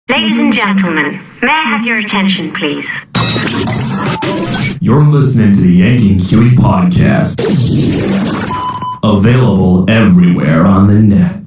Ladies and gentlemen, may I have your attention, please? You're listening to the Yank and Kiwi podcast. Available everywhere on the net.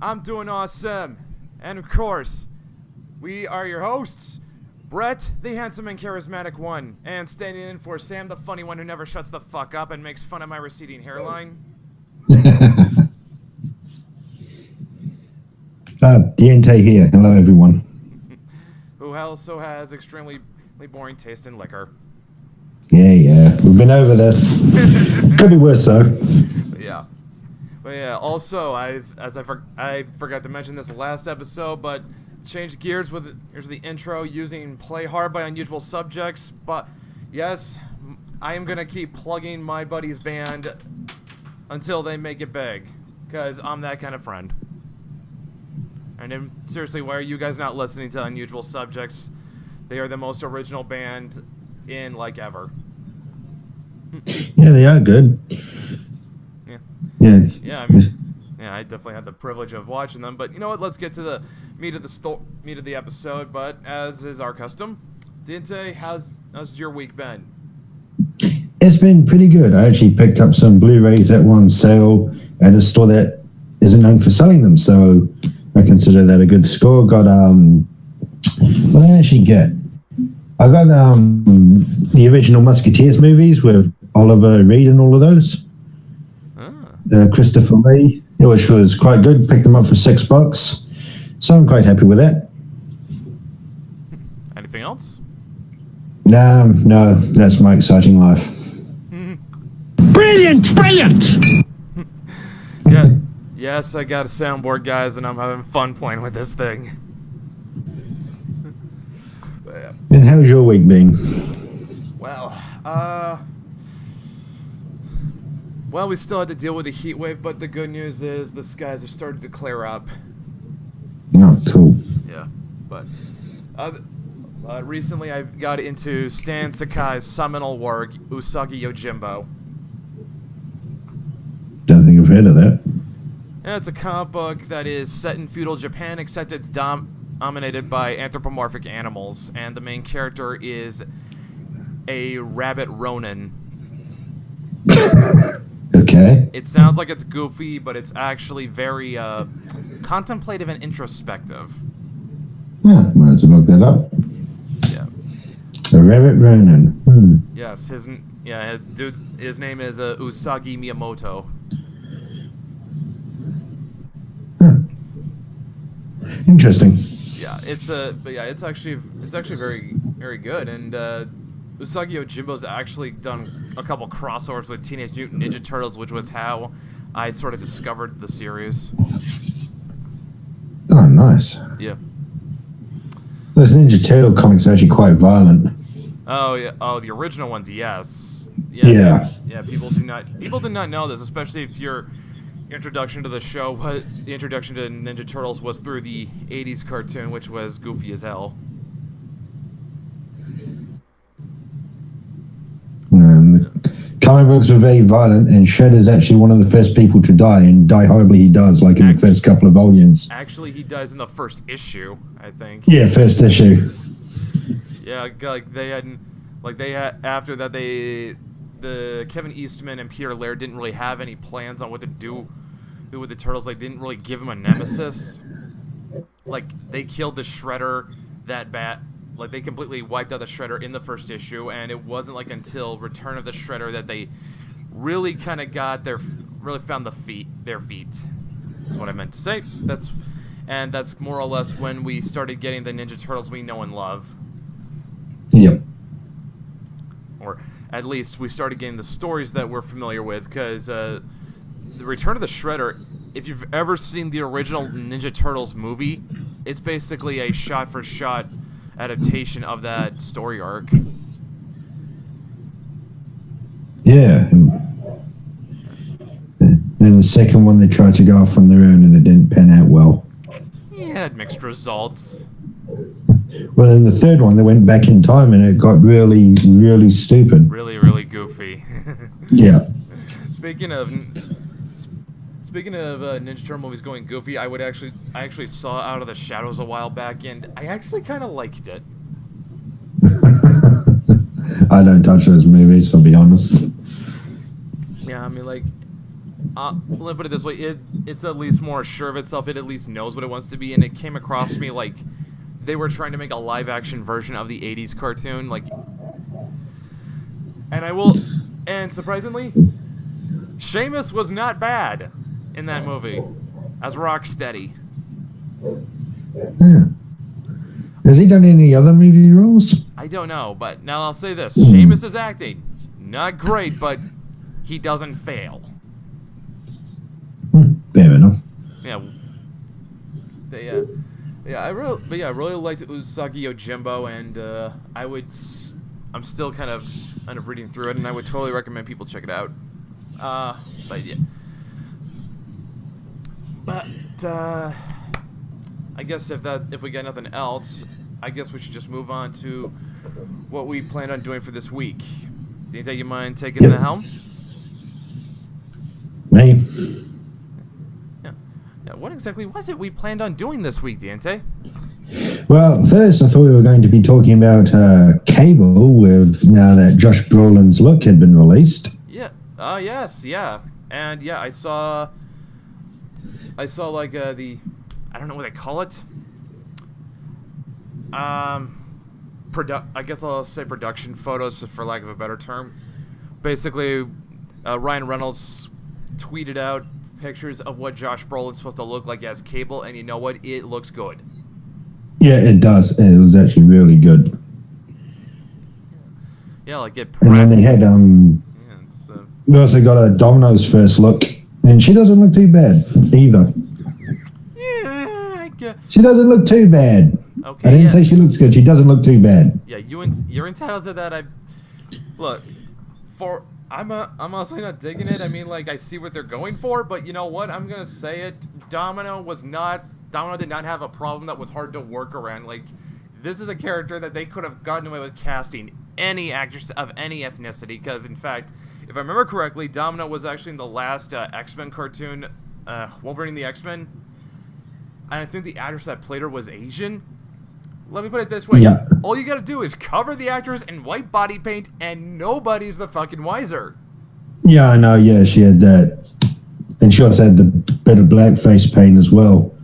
I'm doing awesome. And of course, we are your hosts, Brett, the handsome and charismatic one, and standing in for Sam, the funny one who never shuts the fuck up and makes fun of my receding hairline. Deantay here. Hello, everyone. Who also has extremely boring taste in liquor. Yeah. We've been over this. Could be worse, though. But yeah, also, I forgot to mention this last episode, but changed gears with here's the intro using Play Hard by Unusual Subjects. But yes, I am gonna keep plugging my buddy's band until they make it big, because I'm that kind of friend. And then, seriously, why are you guys not listening to Unusual Subjects? They are the most original band in, like, ever. Yeah, they are good. Yeah, I definitely had the privilege of watching them. But you know what? Let's get to the meat of the episode. But as is our custom, Deantay, how's your week been? It's been pretty good. I actually picked up some Blu-rays that were on sale at a store that isn't known for selling them, so I consider that a good score. Got what did I actually get? I got the original Musketeers movies with Oliver Reed and all of those. Christopher Lee, which was quite good. Picked them up for $6, so I'm quite happy with that. Anything else? No, that's my exciting life. Brilliant! Yeah, yes, I got a soundboard, guys, and I'm having fun playing with this thing. But, yeah. And how's your week been? Well, we still had to deal with the heat wave, but the good news is the skies have started to clear up. Oh, cool. Yeah, but recently I got into Stan Sakai's seminal work, Usagi Yojimbo. Don't think I've heard of that. And it's a comic book that is set in feudal Japan, except it's dominated by anthropomorphic animals, and the main character is a rabbit Ronin. Okay. It sounds like it's goofy, but it's actually very contemplative and introspective. Yeah, might as well look that up. Yeah. A rabbit Ronin. Yes, his name is Usagi Miyamoto. Interesting. Yeah, it's actually very, very good, and Usagi Yojimbo's actually done a couple crossovers with Teenage Mutant Ninja Turtles, which was how I sort of discovered the series. Oh, nice. Yeah. Those Ninja Turtle comics are actually quite violent. Oh yeah. Oh, the original ones, yes. Yeah. People did not know this, especially if your introduction to the show, the introduction to Ninja Turtles was through the '80s cartoon, which was goofy as hell. Comic books are very violent, and Shredder's actually one of the first people to die, and die horribly he does, like in the first couple of volumes. Actually, he dies in the first issue, I think. Yeah, first issue. Yeah, after that, the Kevin Eastman and Peter Laird didn't really have any plans on what to do with the Turtles. Like, they didn't really give him a nemesis. Like, they killed the Shredder that bad. Like, they completely wiped out the Shredder in the first issue, and it wasn't like until Return of the Shredder that they really kind of really found their feet. That's what I meant to say. That's more or less when we started getting the Ninja Turtles we know and love. Yep. Or at least we started getting the stories that we're familiar with, because the Return of the Shredder, if you've ever seen the original Ninja Turtles movie, it's basically a shot-for-shot adaptation of that story arc. Yeah. Then the second one, they tried to go off on their own and it didn't pan out well. Yeah, it had mixed results. Well, in the third one, they went back in time and it got really, really stupid. Really, really goofy. Yeah. Speaking of Ninja Turtle movies going goofy, I actually saw Out of the Shadows a while back, and I actually kind of liked it. I don't touch those movies, I'll be honest. Yeah, I mean, like, let me put it this way: it's at least more sure of itself. It at least knows what it wants to be, and it came across to me like they were trying to make a live-action version of the '80s cartoon, like. And surprisingly, Seamus was not bad in that movie as Rocksteady. Yeah. Has he done any other movie roles? I don't know, but now I'll say this: Seamus' acting not great, but he doesn't fail. Fair enough. Yeah. I really liked Usagi Yojimbo, and I'm still kind of reading through it, and I would totally recommend people check it out. But yeah. But I guess if we got nothing else, I guess we should just move on to what we planned on doing for this week. Deantay, you mind taking the helm? Me? Yeah. What exactly was it we planned on doing this week, Deantay? Well, first I thought we were going to be talking about Cable, with now that Josh Brolin's look had been released. Yeah. Yes. Yeah. And yeah, I saw like I don't know what they call it. I guess I'll say production photos, for lack of a better term. Basically, Ryan Reynolds tweeted out pictures of what Josh Brolin's supposed to look like as Cable, and you know what? It looks good. Yeah, it does. It was actually really good. Yeah, like it. And then they had we also got a Domino's first look, and she doesn't look too bad either. Yeah, I guess. She doesn't look too bad. Okay, I didn't say she looks good. She doesn't look too bad. Yeah, you're entitled to that. I'm honestly not digging it. I mean, like, I see what they're going for, but you know what? I'm gonna say it. Domino did not have a problem that was hard to work around. Like, this is a character that they could have gotten away with casting any actress of any ethnicity, because in fact, if I remember correctly, Domino was actually in the last X-Men cartoon, Wolverine and the X-Men, and I think the actress that played her was Asian. Let me put it this way. Yeah. All you gotta do is cover the actress in white body paint, and nobody's the fucking wiser. Yeah, I know. Yeah, she had that. And she also had the bit of blackface paint as well.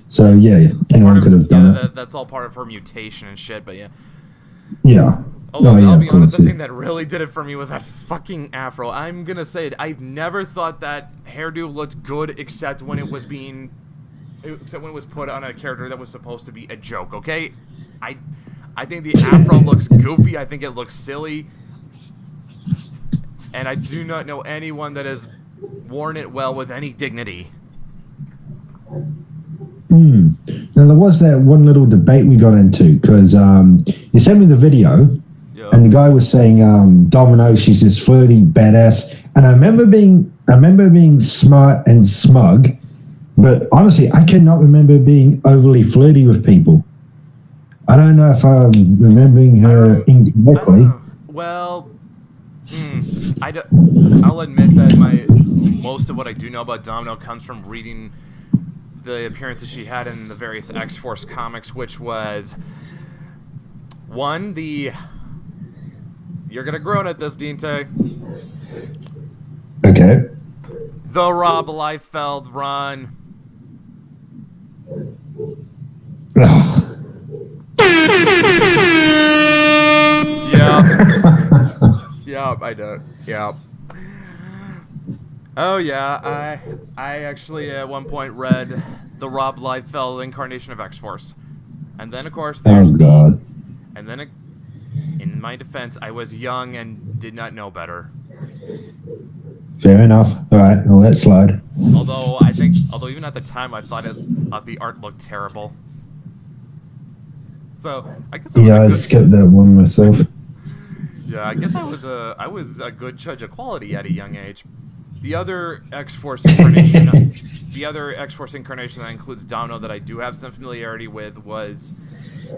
So, yeah, anyone could have done it. That's all part of her mutation and shit, but yeah. Yeah. Although, I'll be honest, the thing that really did it for me was that fucking afro. I'm gonna say it. I've never thought that hairdo looked good except when it was put on a character that was supposed to be a joke, okay? I think the afro looks goofy. I think it looks silly. And I do not know anyone that has worn it well with any dignity. Now, there was that one little debate we got into, because you sent me the video, Yep. and the guy was saying, Domino, she's this flirty badass. And I remember being smart and smug, but honestly, I cannot remember being overly flirty with people. I don't know if I'm remembering her incorrectly. Well, I'll admit that most of what I do know about Domino comes from reading the appearances she had in the various X-Force comics, which was one, you're gonna groan at this, Deantay. Okay. The Rob Liefeld run. Yep, I do. Yep. Oh yeah, I actually at one point read the Rob Liefeld incarnation of X-Force, and then of course there's God. in my defense, I was young and did not know better. Fair enough. All right, I'll let slide. Although even at the time, I thought the art looked terrible. So I guess I skipped that one myself. Yeah, I guess I was a good judge of quality at a young age. The other X-Force incarnation, that includes Domino that I do have some familiarity with was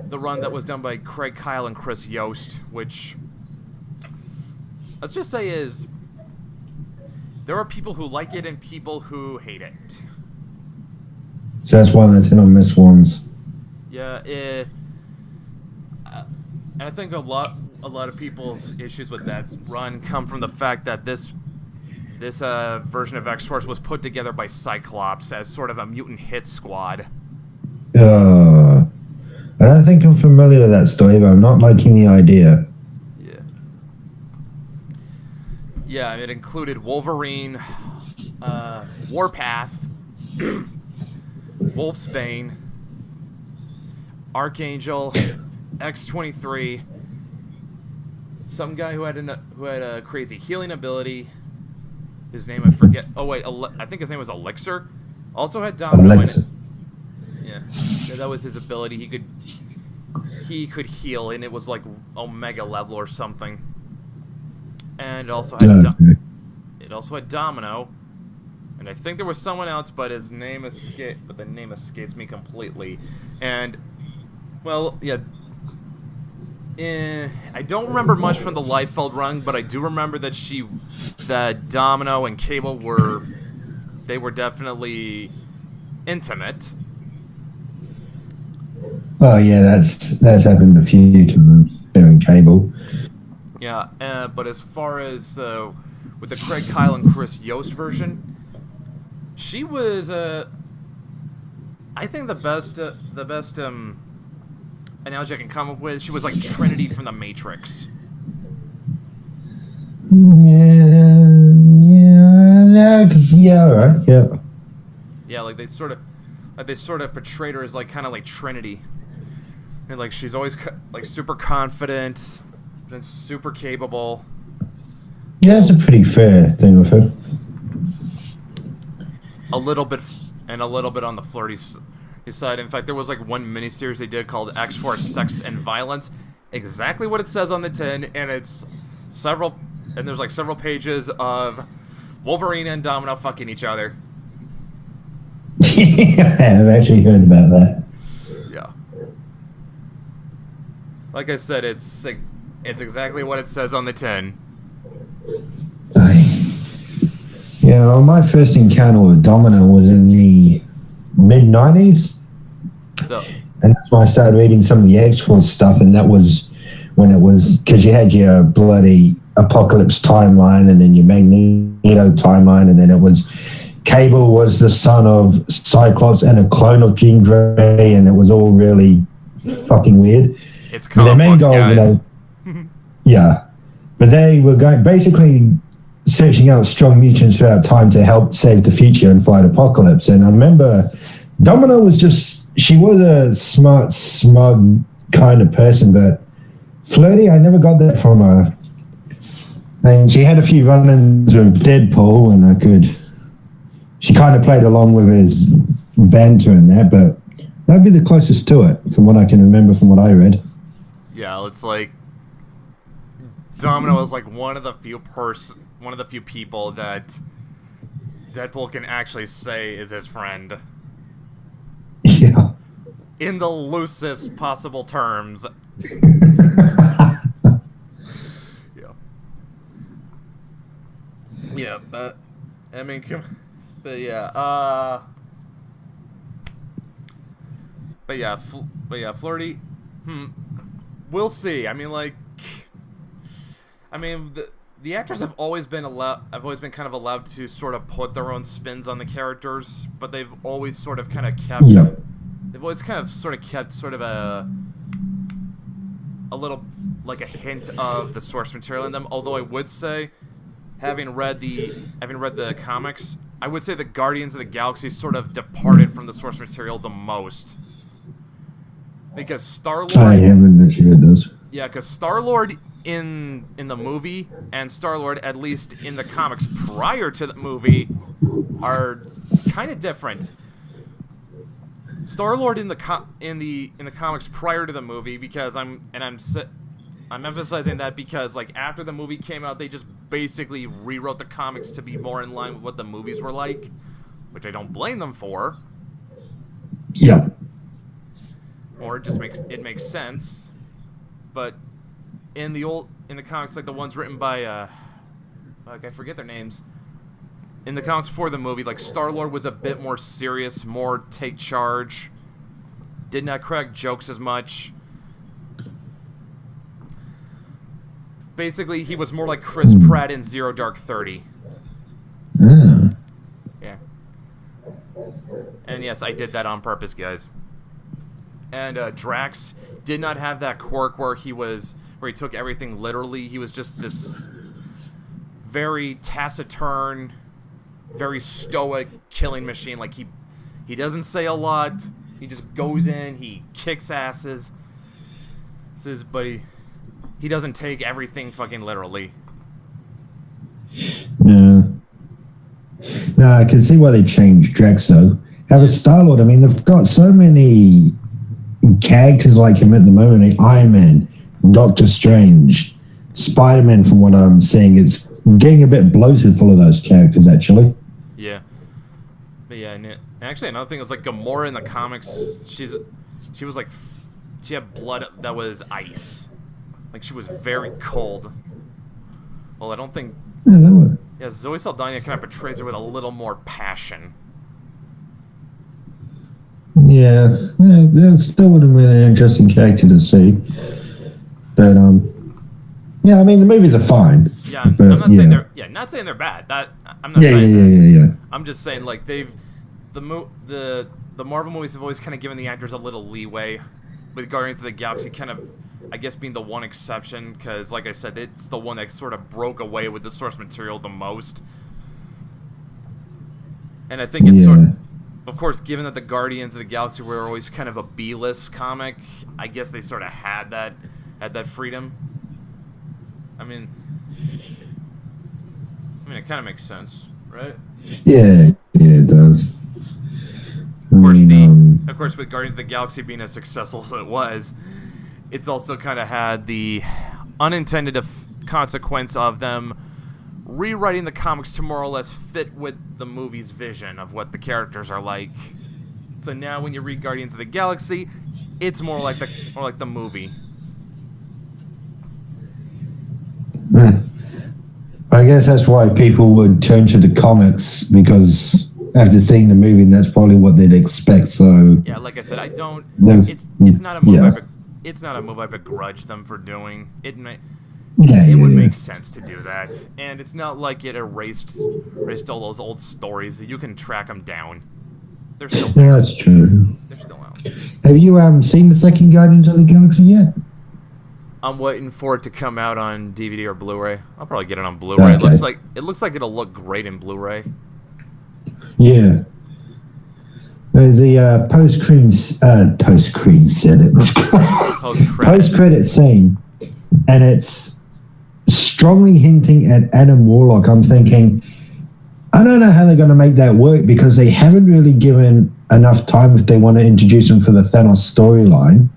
the run that was done by Craig Kyle and Chris Yost, which let's just say is there are people who like it and people who hate it. So that's one that's in on Miss Ones. Yeah, and I think a lot of people's issues with that run come from the fact that this version of X-Force was put together by Cyclops as sort of a mutant hit squad. I don't think I'm familiar with that story, but I'm not liking the idea. Yeah, it included Wolverine, Warpath, Wolfsbane, Archangel, X-23, some guy who had a crazy healing ability. His name I forget. Oh wait, I think his name was Elixir. Also had Domino. Elixir. Yeah, that was his ability. He could heal, and it was like Omega level or something. And it also had Domino, and I think there was someone else, but the name escapes me completely. And well, yeah. I don't remember much from the Liefeld run, but I do remember that Domino and Cable were definitely intimate. Oh yeah, that's happened a few times there in Cable. Yeah, but as far as with the Craig Kyle and Chris Yost version, she was I think the best analogy I can come up with. She was like Trinity from the Matrix. Right, yeah. Yeah, like they sort of portrayed her as like kind of like Trinity, and like she's always like super confident and super capable. Yeah, that's a pretty fair thing with her. A little bit on the flirty side. In fact, there was like one miniseries they did called X-Force Sex and Violence. Exactly what it says on the tin, and there's like several pages of Wolverine and Domino fucking each other. I've actually heard about that. Yeah. Like I said, it's exactly what it says on the tin. My first encounter with Domino was in the mid-90s. So, and that's when I started reading some of the X-Force stuff, and that was when it was, because you had your bloody Apocalypse timeline, and then your Magneto timeline, and then it was Cable was the son of Cyclops and a clone of Jean Grey, and it was all really fucking weird. It's comic books, guys. Yeah. But they were basically searching out strong mutants throughout time to help save the future and fight Apocalypse. And I remember Domino she was a smart, smug kind of person, but flirty, I never got that from her. And she had a few run-ins with Deadpool, and she kind of played along with his banter and that, but that'd be the closest to it from what I can remember from what I read. Yeah, it's like Domino is like one of the few people that Deadpool can actually say is his friend. Yeah. In the loosest possible terms. Yeah. Yeah, but I mean, but yeah, flirty. We'll see. I mean, the actors have always been kind of allowed to sort of put their own spins on the characters, but they've always sort of kind of kept. Yeah. They've always kind of sort of kept sort of a little like a hint of the source material in them. Although I would say, having read the comics, I would say the Guardians of the Galaxy sort of departed from the source material the most. Because Star-Lord... I haven't actually read those. Yeah, because Star-Lord in the movie and Star-Lord, at least in the comics prior to the movie, are kind of different. Star-Lord in the comics prior to the movie, because I'm emphasizing that because like after the movie came out, they just basically rewrote the comics to be more in line with what the movies were like, which I don't blame them for. Yeah. Or it just makes sense. But in the comics, like the ones written by like I forget their names. In the comics before the movie, like Star-Lord was a bit more serious, more take charge. Did not crack jokes as much. Basically, he was more like Chris Pratt in Zero Dark 30. Yeah. And yes, I did that on purpose, guys. And Drax did not have that quirk where he took everything literally. He was just this very taciturn, very stoic killing machine. Like he doesn't say a lot. He just goes in, he kicks asses. But he doesn't take everything fucking literally. No, I can see why they changed Drax though. Have a Star-Lord. I mean, they've got so many characters like him at the moment. Iron Man, Doctor Strange, Spider-Man. From what I'm seeing, it's getting a bit bloated full of those characters actually. Yeah. But yeah, and actually another thing is like Gamora in the comics, she had blood that was ice. Like she was very cold. Well, I don't think Zoe Saldana kind of portrays her with a little more passion. Yeah, that still would have been an interesting character to see. But yeah, I mean the movies are fine. Yeah, I'm not saying they're bad. I'm not saying that. I'm just saying like the Marvel movies have always kind of given the actors a little leeway, with Guardians of the Galaxy kind of, I guess, being the one exception, because like I said, it's the one that sort of broke away with the source material the most. And I think it's of course, given that the Guardians of the Galaxy were always kind of a B-list comic, I guess they sort of had that freedom. I mean, it kind of makes sense, right? Yeah, it does. Of course, with Guardians of the Galaxy being as successful as it was, it's also kind of had the unintended consequence of them rewriting the comics to more or less fit with the movie's vision of what the characters are like. So now, when you read Guardians of the Galaxy, it's more like the movie. I guess that's why people would turn to the comics, because after seeing the movie, that's probably what they'd expect. So yeah, like I said, it's not a move. It's not a move I begrudge them for doing. It would make sense to do that, and it's not like it erased all those old stories. You can track them down. They're still there. Yeah, that's true. They're still out. Have you seen the second Guardians of the Galaxy yet? I'm waiting for it to come out on DVD or Blu-ray. I'll probably get it on Blu-ray. Okay. It looks like it'll look great in Blu-ray. Yeah. There's the post-credit scene, and it's strongly hinting at Adam Warlock. I'm thinking, I don't know how they're going to make that work, because they haven't really given enough time if they want to introduce him for the Thanos storyline.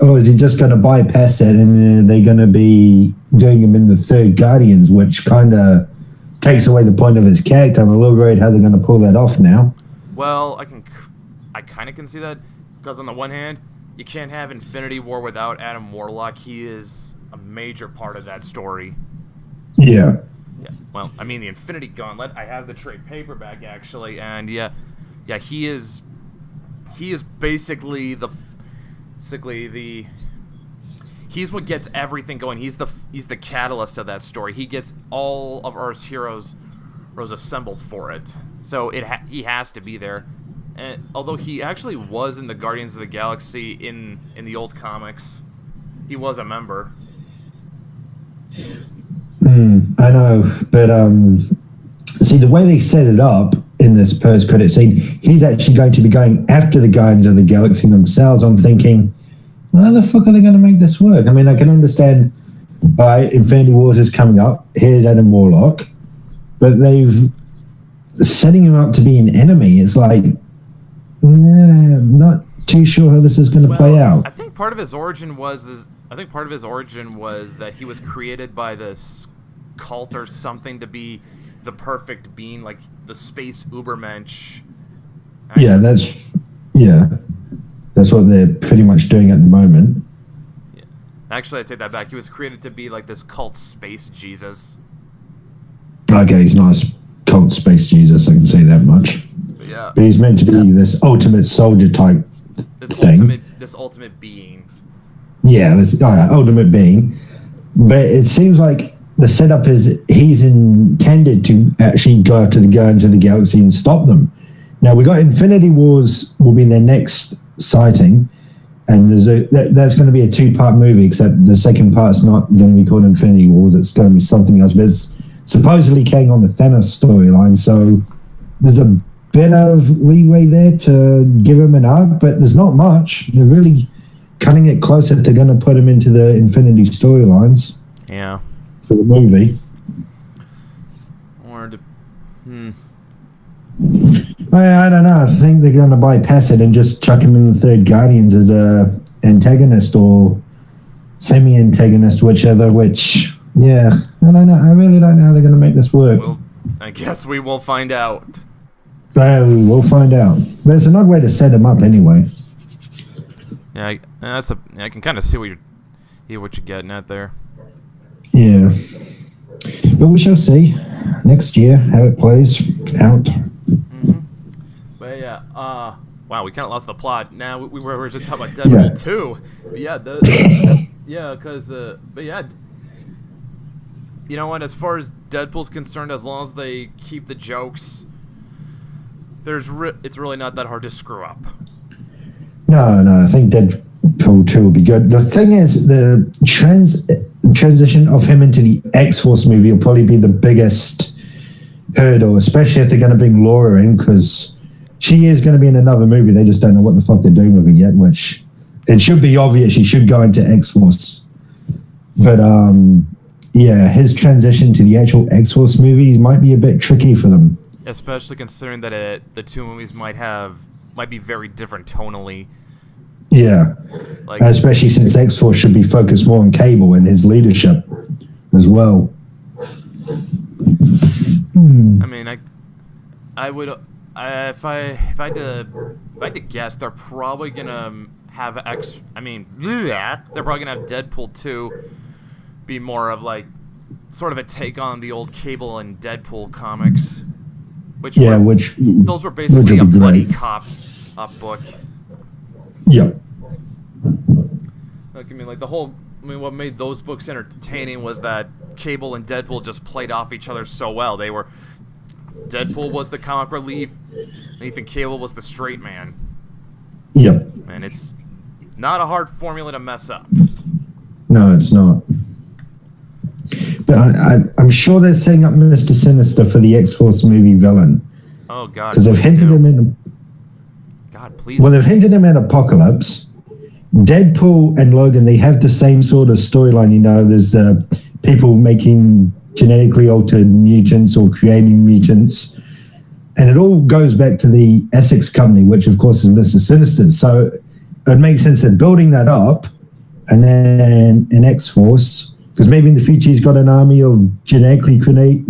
Or is he just going to bypass that, and they're going to be doing him in the third Guardians, which kind of takes away the point of his character. I'm a little worried how they're going to pull that off now. Well, I kind of can see that, because on the one hand, you can't have Infinity War without Adam Warlock. He is a major part of that story. Yeah. Well, I mean, the Infinity Gauntlet. I have the trade paperback actually, and yeah, he is basically he's what gets everything going. He's the catalyst of that story. He gets all of Earth's heroes assembled for it. So he has to be there. And although he actually was in the Guardians of the Galaxy in the old comics, he was a member. I know, but see, the way they set it up in this post-credit scene, he's actually going to be going after the Guardians of the Galaxy themselves. I'm thinking, how the fuck are they going to make this work? I mean, I can understand, Infinity Wars is coming up. Here's Adam Warlock. But they've setting him up to be an enemy. It's like, not too sure how this is going to play out. I think part of his origin was that he was created by this cult or something to be the perfect being, like the space Ubermensch. That's what they're pretty much doing at the moment. Yeah. Actually, I take that back. He was created to be like this cult space Jesus. Okay, he's not a cult space Jesus, I can say that much. Yeah. But he's meant to be this ultimate soldier type thing. This ultimate being. Yeah, this ultimate being. But it seems like the setup is he's intended to actually go into the galaxy and stop them. Now, we got Infinity Wars will be their next sighting, and that's going to be a 2-part movie, except the second part's not going to be called Infinity Wars. It's going to be something else. But it's supposedly carrying on the Thanos storyline, so there's a bit of leeway there to give him an arc, but there's not much. They're really cutting it close if they're going to put him into the Infinity storylines. Yeah. For the movie. I don't know. I think they're going to bypass it and just chuck him in the third Guardians as a antagonist or semi-antagonist, which. Yeah, I don't know. I really don't know how they're going to make this work. Well, I guess we will find out. We'll find out. But it's an odd way to set him up anyway. Yeah, I can kind of see what you're getting at there. Yeah. But we shall see next year how it plays out. Mm-hmm. But yeah, wow, we kind of lost the plot. Now we were just talking about Deadpool 2. But yeah, but yeah, you know what? As far as Deadpool's concerned, as long as they keep the jokes, it's really not that hard to screw up. No, I think Deadpool 2 will be good. The thing is, the transition of him into the X-Force movie will probably be the biggest hurdle, especially if they're going to bring Laura in, because she is going to be in another movie. They just don't know what the fuck they're doing with it yet, which it should be obvious she should go into X-Force. But, yeah, his transition to the actual X-Force movies might be a bit tricky for them. Especially considering that the two movies might be very different tonally. Yeah, especially since X-Force should be focused more on Cable and his leadership as well. I mean, I would if I had to guess, they're probably gonna have they're probably gonna have Deadpool 2 be more of like sort of a take on the old Cable and Deadpool comics, those were basically a bloody cop book. Yep. Like, what made those books entertaining was that Cable and Deadpool just played off each other so well. Deadpool was the comic relief, and Cable was the straight man. Yep. And it's not a hard formula to mess up. No, it's not. But I'm sure they're setting up Mr. Sinister for the X-Force movie villain. Oh, God. Because they've hinted him in... God, please. Well, they've hinted him at Apocalypse. Deadpool and Logan, they have the same sort of storyline. You know, there's people making genetically altered mutants or creating mutants. And it all goes back to the Essex Company, which, of course, is Mr. Sinister. So it makes sense they're building that up. And then in X-Force, because maybe in the future he's got an army of genetically created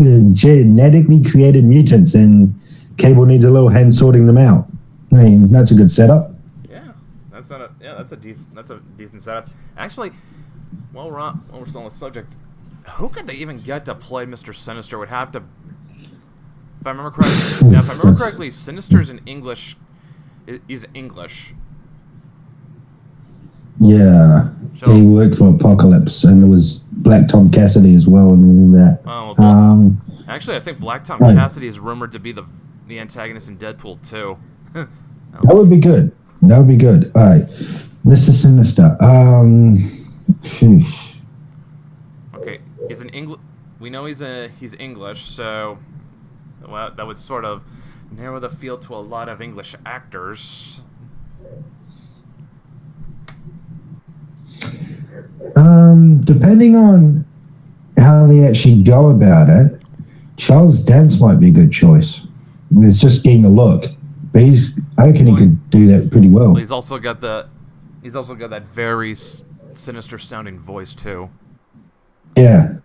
mutants, and Cable needs a little hand sorting them out. I mean, that's a good setup. That's a decent setup. Actually, while we're still on the subject, who could they even get to play Mr. Sinister? Would have to, if I remember correctly, Sinister's in English. Is English. Yeah, he worked for Apocalypse, and there was Black Tom Cassidy as well, and all that. Oh, well, actually, I think Black Tom Cassidy is rumored to be the antagonist in Deadpool 2. That would be good. That would be good. All right, Mr. Sinister. Okay, he's an English. We know he's English, so that would sort of narrow the field to a lot of English actors. Depending on how they actually go about it, Charles Dance might be a good choice. It's just getting a look, but I reckon he could do that pretty well. He's also got that very sinister sounding voice too. Yeah,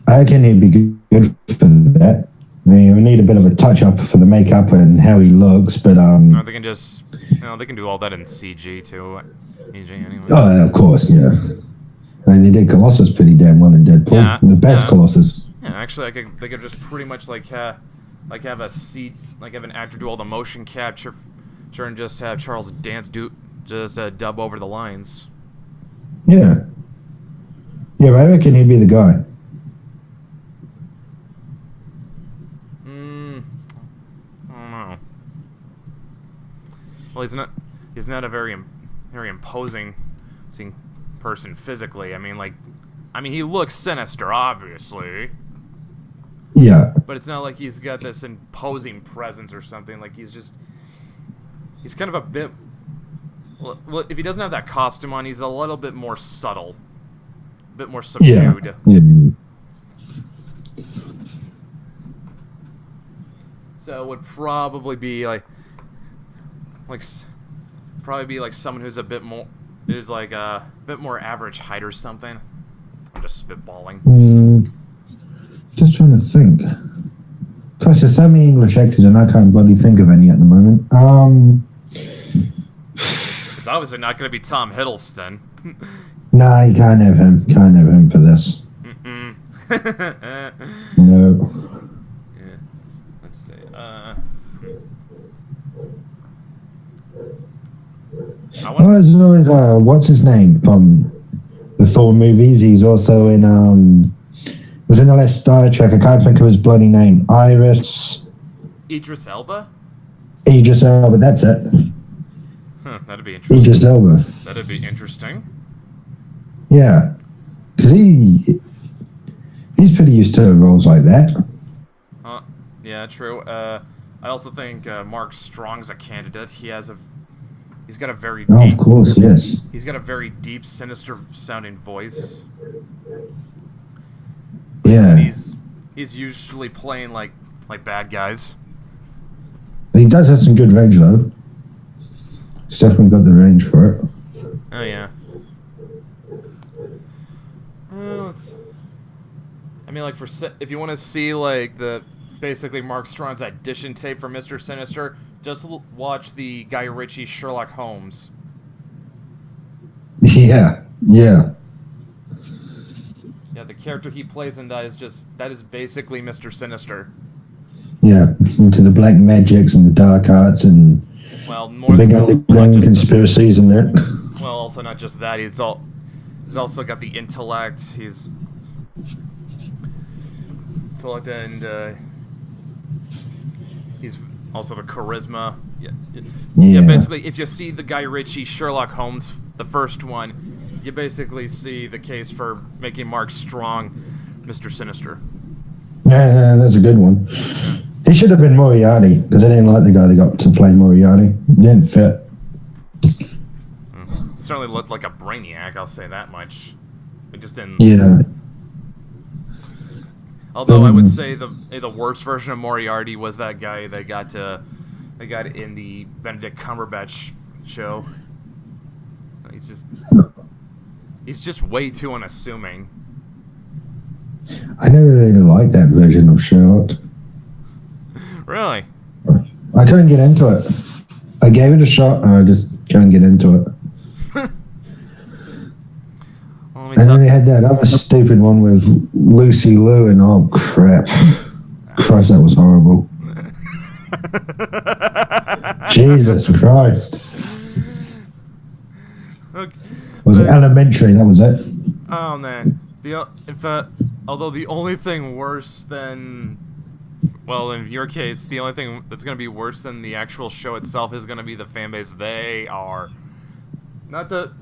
I reckon he'd be good for that. I mean, we need a bit of a touch up for the makeup and how he looks, but No, they can just, they can do all that in CG too. CG anyway. Oh, of course, yeah. I mean, they did Colossus pretty damn well in Deadpool. Yeah, The best Colossus. Yeah, actually, they could just pretty much have an actor do all the motion capture, and just have Charles Dance dub over the lines. Yeah. Yeah, but I reckon he'd be the guy. I don't know. Well, he's not a very imposing person physically. I mean, he looks sinister, obviously. Yeah. But it's not like he's got this imposing presence or something. Like, he's kind of a bit... Well, if he doesn't have that costume on, he's a little bit more subtle. A bit more subdued. Yeah. So it would probably be someone who's a bit more... Who's a bit more average height or something. I'm just spitballing. Just trying to think. Gosh, there's so many English actors and I can't bloody think of any at the moment. It's obviously not going to be Tom Hiddleston. Nah, you can't have him. Can't have him for this. No. Yeah. Let's see. There's always what's his name from the Thor movies? He's also in was in the last Star Trek. I can't think of his bloody name. Idris Elba? Idris Elba, that's it. Huh, that'd be interesting. Idris Elba. That'd be interesting. Yeah, because he's pretty used to roles like that. Yeah, true. I also think Mark Strong's a candidate. He's got a very deep, of course, yes. He's got a very deep, sinister sounding voice. Yeah. He's usually playing like bad guys. He does have some good range though. He's definitely got the range for it. Oh yeah. If you want to see basically Mark Strong's audition tape for Mr. Sinister, just watch the Guy Ritchie Sherlock Holmes. Yeah. Yeah, the character he plays in that is basically Mr. Sinister. Yeah, into the black magics and the dark arts and the big underground conspiracies and that. Well, also not just that. He's also got the intellect. He's also the charisma. Yeah. Basically, if you see the Guy Ritchie Sherlock Holmes, the first one, you basically see the case for making Mark Strong Mr. Sinister. Yeah, that's a good one. He should have been Moriarty, because I didn't like the guy that got to play Moriarty. He didn't fit. Certainly looked like a brainiac, I'll say that much. It just didn't... Yeah. Although I would say the worst version of Moriarty was that guy they got in the Benedict Cumberbatch show. He's just way too unassuming. I never really liked that version of Sherlock. Really? I couldn't get into it. I gave it a shot and I just couldn't get into it. And then they had that other stupid one with Lucy Liu and oh crap. Christ, that was horrible. Jesus Christ. Okay. Was it Elementary? That was it. Oh man. Although the only thing worse than, well, in your case, the only thing that's going to be worse than the actual show itself is going to be the fan base. They are, not to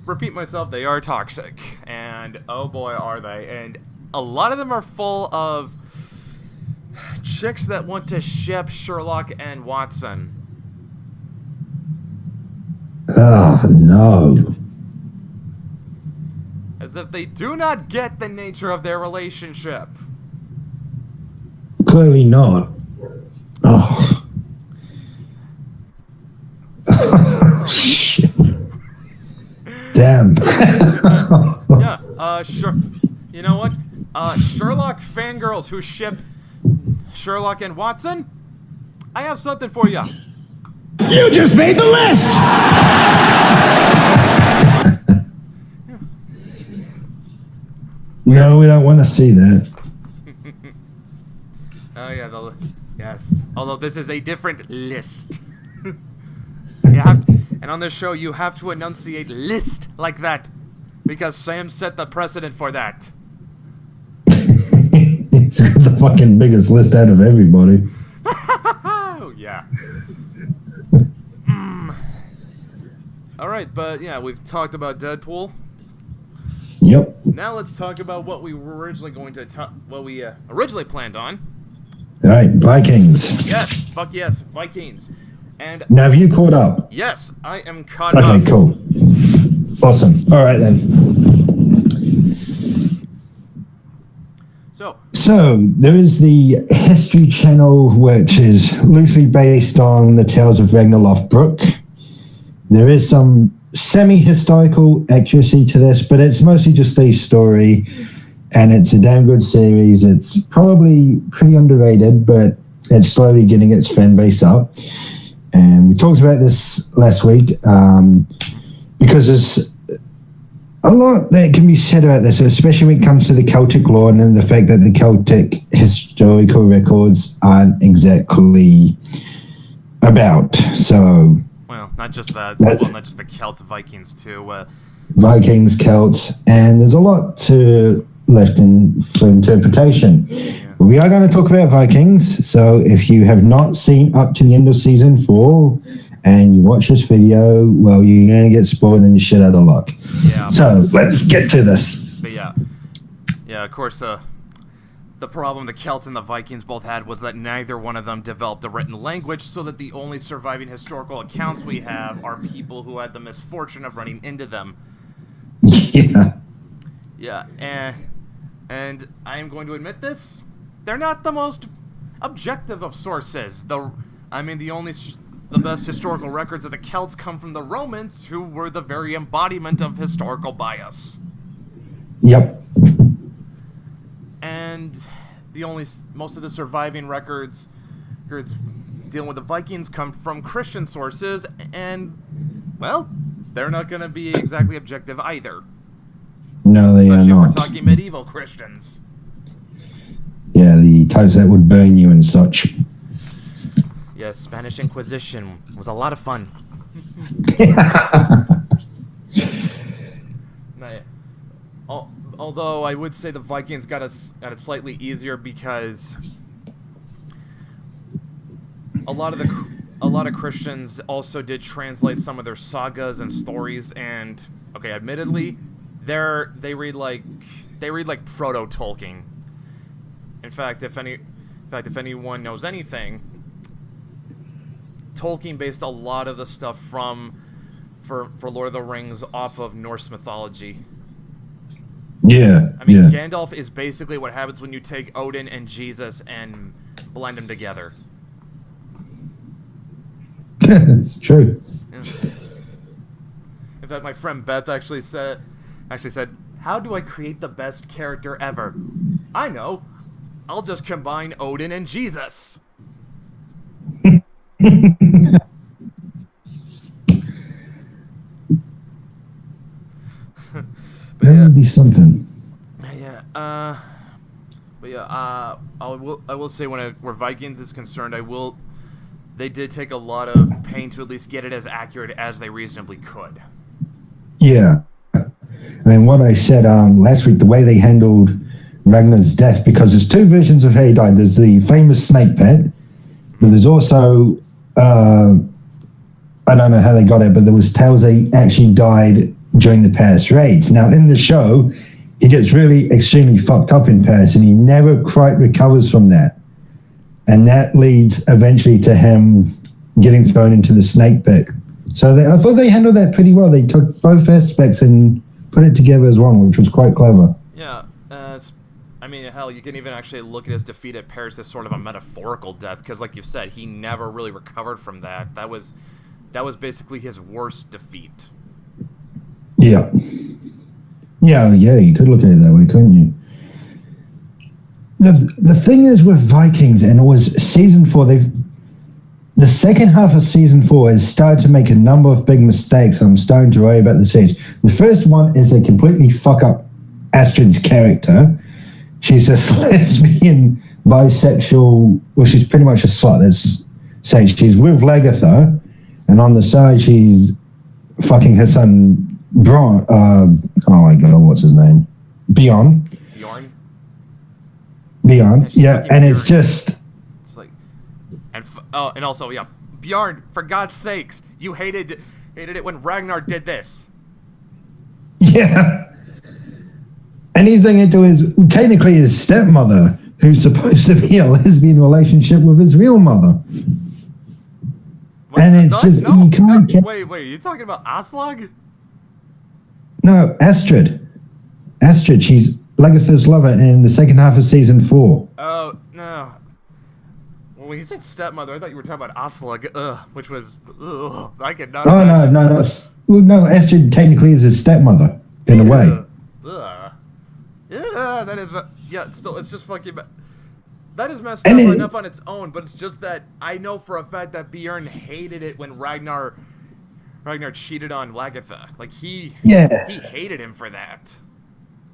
repeat myself, they are toxic, and oh boy are they. And a lot of them are full of chicks that want to ship Sherlock and Watson. Oh no. As if they do not get the nature of their relationship. Clearly not. Oh. Shit. Damn. Sure. You know what? Sherlock fangirls who ship Sherlock and Watson, I have something for ya. You just made the list! No, we don't want to see that. Oh yeah, yes. Although this is a different list. And on this show, you have to enunciate list like that, because Sam set the precedent for that. He's got the fucking biggest list out of everybody. Oh yeah. All right, but yeah, we've talked about Deadpool. Yep. Now let's talk about what we were originally originally planned on. All right, Vikings. Yes, fuck yes, Vikings. And now, have you caught up? Yes, I am caught up. Okay, cool. Awesome. All right, then. So, there is the History Channel, which is loosely based on the tales of Ragnar Lothbrok. There is some semi-historical accuracy to this, but it's mostly just a story, and it's a damn good series. It's probably pretty underrated, but it's slowly getting its fan base up. And we talked about this last week because there's a lot that can be said about this, especially when it comes to the Celtic lore and the fact that the Celtic historical records aren't exactly about. So, well, not just that. Well, not just the Celts, Vikings too. Vikings, Celts, and there's a lot to left in for interpretation. Yeah. We are going to talk about Vikings, so if you have not seen up to the end of season 4 and you watch this video, well, you're going to get spoiled and shit out of luck. Yeah. So let's get to this. But yeah, of course, the problem the Celts and the Vikings both had was that neither one of them developed a written language, so that the only surviving historical accounts we have are people who had the misfortune of running into them. Yeah. Yeah, and I am going to admit this, they're not the most objective of sources. The best historical records of the Celts come from the Romans, who were the very embodiment of historical bias. Yep. And most of the surviving records dealing with the Vikings come from Christian sources, and, well, they're not going to be exactly objective either. No, they Especially are not. if we're talking medieval Christians. Yeah, the types that would burn you and such. Yes, Spanish Inquisition was a lot of fun. Although I would say the Vikings got it slightly easier because a lot of Christians also did translate some of their sagas and stories, and okay, admittedly, they read like proto Tolkien. In fact, if anyone knows anything, Tolkien based a lot of the stuff for Lord of the Rings off of Norse mythology. Yeah. I mean, Gandalf is basically what happens when you take Odin and Jesus and blend them together. It's true. Yeah. In fact, my friend Beth actually said, "How do I create the best character ever? I know. I'll just combine Odin and Jesus." That would be something. Yeah. I will say where Vikings is concerned, they did take a lot of pain to at least get it as accurate as they reasonably could. Yeah. I mean, what I said last week, the way they handled Ragnar's death, because there's two versions of how he died. There's the famous snake pit, but there's also, I don't know how they got it, but there was tales that he actually died during the Paris raids. Now, in the show, he gets really extremely fucked up in Paris, and he never quite recovers from that. And that leads eventually to him getting thrown into the snake pit. So I thought they handled that pretty well. They took both aspects and put it together as one, which was quite clever. Yeah, I mean, hell, you can even actually look at his defeat at Paris as sort of a metaphorical death, because, like you said, he never really recovered from that. That was basically his worst defeat. Yeah. Yeah, you could look at it that way, couldn't you? The thing is with Vikings, and it was season 4, the second half of season 4 has started to make a number of big mistakes. I'm starting to worry about the stage. The first one is they completely fuck up Astrid's character. She's this lesbian, bisexual, well, she's pretty much a slut. That's saying she's with Lagertha, and on the side she's fucking her son, oh my god, what's his name? Bjorn. Yeah, and it's just... It's like... And also, yeah, Bjorn, for God's sakes, you hated it when Ragnar did this. Yeah. And he's doing it to technically his stepmother, who's supposed to be a lesbian relationship with his real mother. What? And it's you can't... Wait, are you talking about Aslog? No, Astrid. Astrid, she's Lagertha's lover in the second half of season 4. Oh, no. Well, when you said stepmother, I thought you were talking about Aslog, which was, I could not... Oh, no, Astrid technically is his stepmother, in a way. Yeah, that is... Yeah, it's just fucking... That is messed up enough on its own, but it's just that I know for a fact that Bjorn hated it when Ragnar cheated on Lagertha. Like, he hated him for that.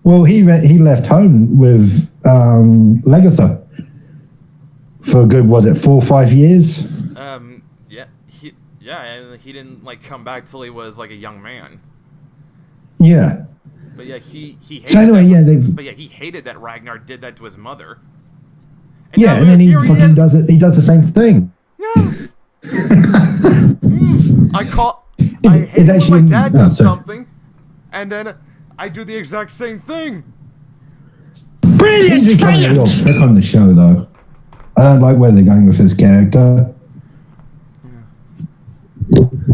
Well, he left home with Lagertha for a good, was it 4 or 5 years? And he didn't come back till he was like a young man. Yeah. But yeah, he hated. So anyway, he hated that Ragnar did that to his mother. And then he fucking does it. He does the same thing. Yeah. I hate it when my dad does something, and then I do the exact same thing. He's becoming a real prick on the show, though. I don't like where they're going with his character.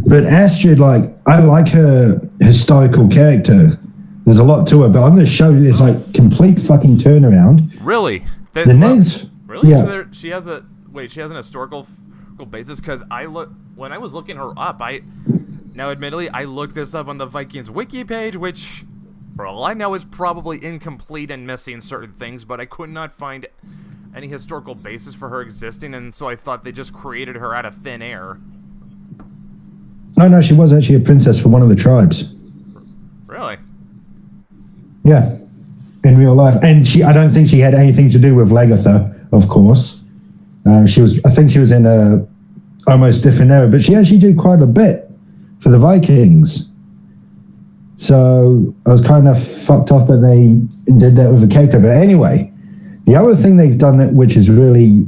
But Astrid, I like her historical character. There's a lot to her, but on this show, there's complete fucking turnaround. Really? The names. Really? Yeah. So she has an historical basis? Because when I was looking her up, admittedly, I looked this up on the Vikings wiki page, which, for all I know, is probably incomplete and missing certain things, but I could not find any historical basis for her existing, and so I thought they just created her out of thin air. Oh, no, she was actually a princess for one of the tribes. Really? Yeah, in real life. And I don't think she had anything to do with Lagertha, of course. I think she was in a almost different era, but she actually did quite a bit for the Vikings. So I was kind of fucked off that they did that with a character. But anyway, the other thing they've done which is really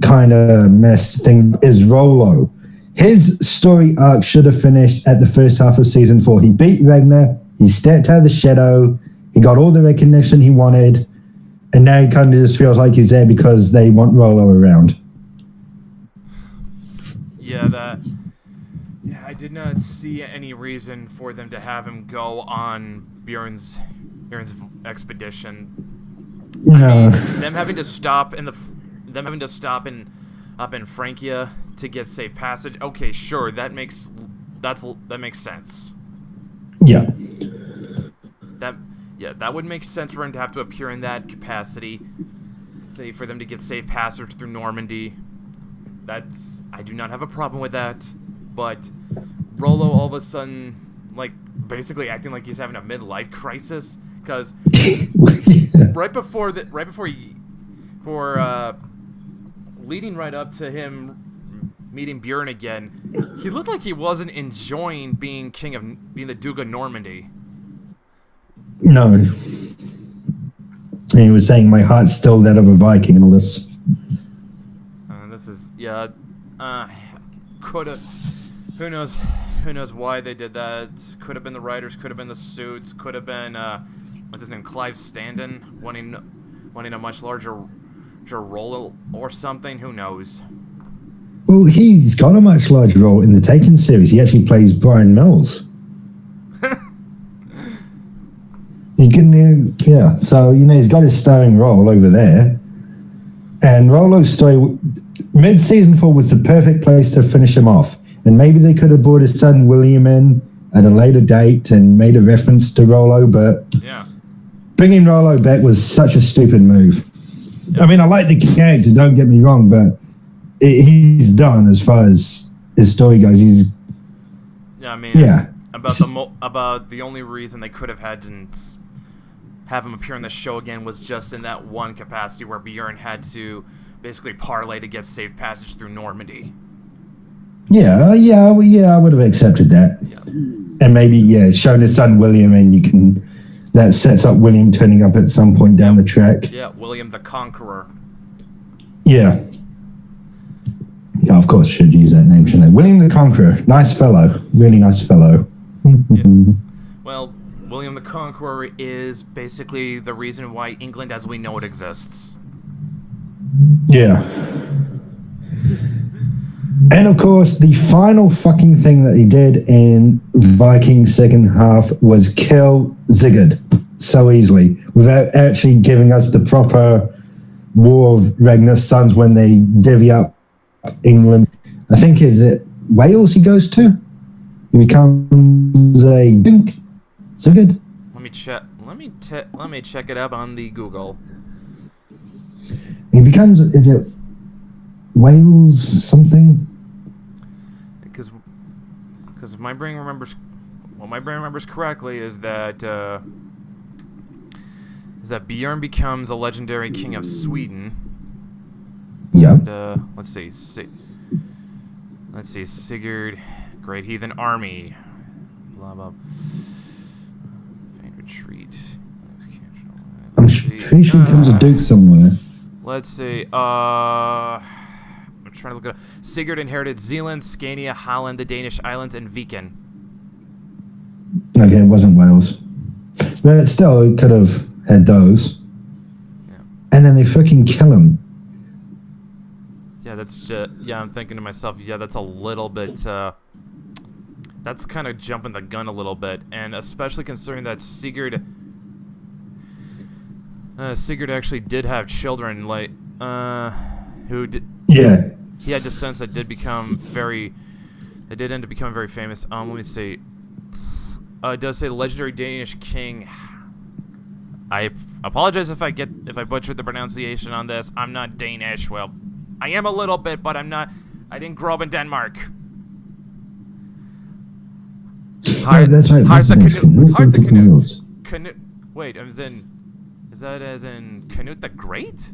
kind of messed thing is Rollo. His story arc should have finished at the first half of season 4. He beat Ragnar, he stepped out of the shadow, he got all the recognition he wanted, and now he kind of just feels like he's there because they want Rollo around. Yeah, I did not see any reason for them to have him go on Bjorn's expedition. No. I mean, them having to stop up in Francia to get safe passage. Okay, sure, that makes sense. Yeah. That would make sense for him to have to appear in that capacity. Say for them to get safe passage through Normandy. I do not have a problem with that. But Rollo all of a sudden, basically acting like he's having a midlife crisis, because leading right up to him meeting Bjorn again, he looked like he wasn't enjoying being the Duke of Normandy. No. He was saying my heart's still that of a Viking and all this. Coulda. Who knows why they did that? Could have been the writers, could have been the suits, could have been what's his name, Clive Standen wanting a much larger role or something. Who knows? Well, he's got a much larger role in the Taken series. He actually plays Brian Mills. You can, yeah. So he's got his starring role over there, and Rollo's story, mid-season 4 was the perfect place to finish him off. And maybe they could have brought his son William in at a later date and made a reference to Rollo, but bringing Rollo back was such a stupid move. I mean, I like the character, don't get me wrong, but he's done as far as his story goes. He's about the only reason they could have had to have him appear on the show again was just in that one capacity where Bjorn had to basically parlay to get safe passage through Normandy. Yeah, I would have accepted that. Yeah. And maybe, showing his son William, and that sets up William turning up at some point down the track. Yeah, William the Conqueror. Yeah. Yeah, of course, should use that name, shouldn't I? William the Conqueror. Nice fellow. Really nice fellow. Yeah. Well, William the Conqueror is basically the reason why England as we know it exists. Yeah. And of course, the final fucking thing that he did in Vikings second half was kill Sigurd so easily without actually giving us the proper War of Ragnar's Sons when they divvy up England. I think, is it Wales he goes to? He becomes a Sigurd. Let me check it up on the Google. He becomes, is it Wales something? Because if my brain remembers correctly, is that Bjorn becomes a legendary king of Sweden. Yeah. Let's see, Sigurd, Great Heathen Army, blah blah. Faint retreat. I'm pretty sure he becomes a duke somewhere. Let's see. I'm trying to look it up. Sigurd inherited Zealand, Scania, Holland, the Danish islands, and Viken. Okay, it wasn't Wales. But still, it could have had those. Yeah. And then they fucking kill him. Yeah, that's just... Yeah, I'm thinking to myself, yeah, that's a little bit... that's kind of jumping the gun a little bit. And especially considering that Sigurd actually did have children, like... who did... Yeah. He had descendants that did become very... They did end up becoming very famous. Let me see. It does say the legendary Danish king... I apologize if I butchered the pronunciation on this. I'm not Danish. Well, I am a little bit, but I'm not... I didn't grow up in Denmark. No, that's right. Canute. Wait, is that as in Canute the Great?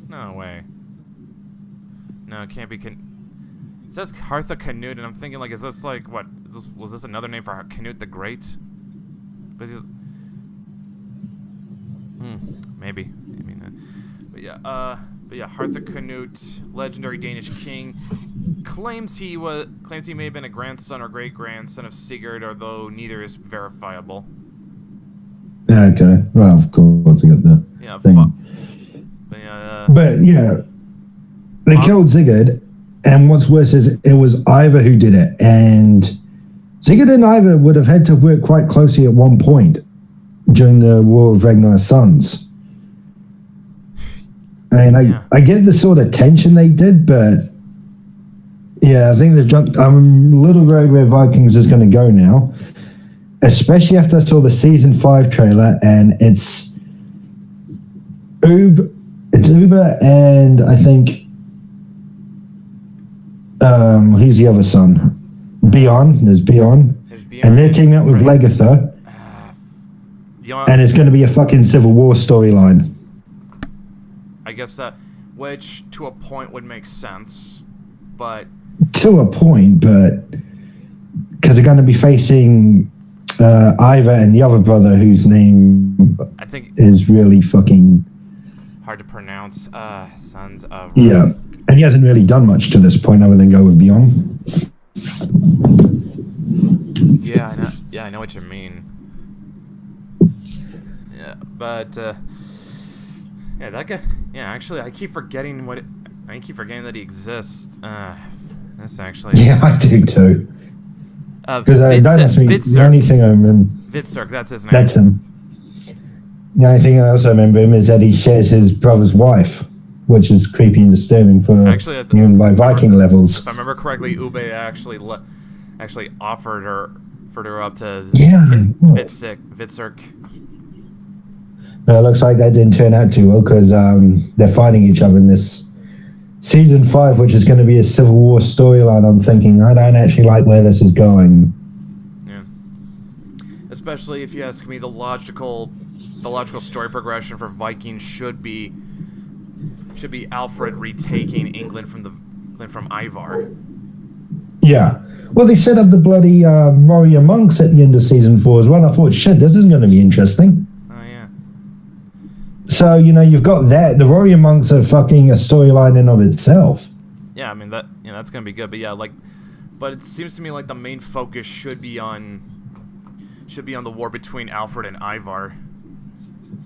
No way. No, it can't be It says Hartha Canute, and I'm thinking, like, is this like, what? Was this another name for Canute the Great? But maybe not. But yeah, Hartha Canute, legendary Danish king, claims he may have been a grandson or great-grandson of Sigurd, although neither is verifiable. Yeah, okay. Well, of course, I got the thing. But yeah, they killed Sigurd, and what's worse is it was Ivar who did it, and Sigurd and Ivar would have had to work quite closely at one point during the War of Ragnar's Sons. And I get the sort of tension they did, but yeah, I think they've jumped. I'm a little worried where Vikings is going to go now, especially after I saw the season 5 trailer, and it's Uber, and I think he's the other son, Bjorn. There's Bjorn, and they're teaming up with Lagertha, and it's going to be a fucking Civil War storyline. I guess that, which to a point would make sense, but... To a point, but... Because they're going to be facing Ivar and the other brother whose name I think is really fucking... hard to pronounce, Sons of... Yeah, and he hasn't really done much to this point other than go with Bjorn. Yeah, I know what you mean. Yeah, but... yeah, that guy... Yeah, actually, I keep forgetting that he exists. That's actually... Yeah, I do too. Because don't ask me, the only thing I remember... Vitzerk, that's his name. That's him. The only thing I also remember him is that he shares his brother's wife, which is creepy and disturbing for Actually, even by Viking levels. If I remember correctly, Ube actually offered her up to Vitzerk. It looks like that didn't turn out too well because they're fighting each other in this season 5, which is going to be a Civil War storyline. I'm thinking I don't actually like where this is going. Yeah. Especially if you ask me, the logical story progression for Vikings should be Alfred retaking England from Ivar. Yeah. Well, they set up the bloody warrior monks at the end of season 4 as well. I thought, shit, this is going to be interesting. Oh yeah. So, you've got that. The warrior monks are fucking a storyline in of itself. Yeah, I mean that's gonna be good. But yeah, but it seems to me like the main focus should be on the war between Alfred and Ivar.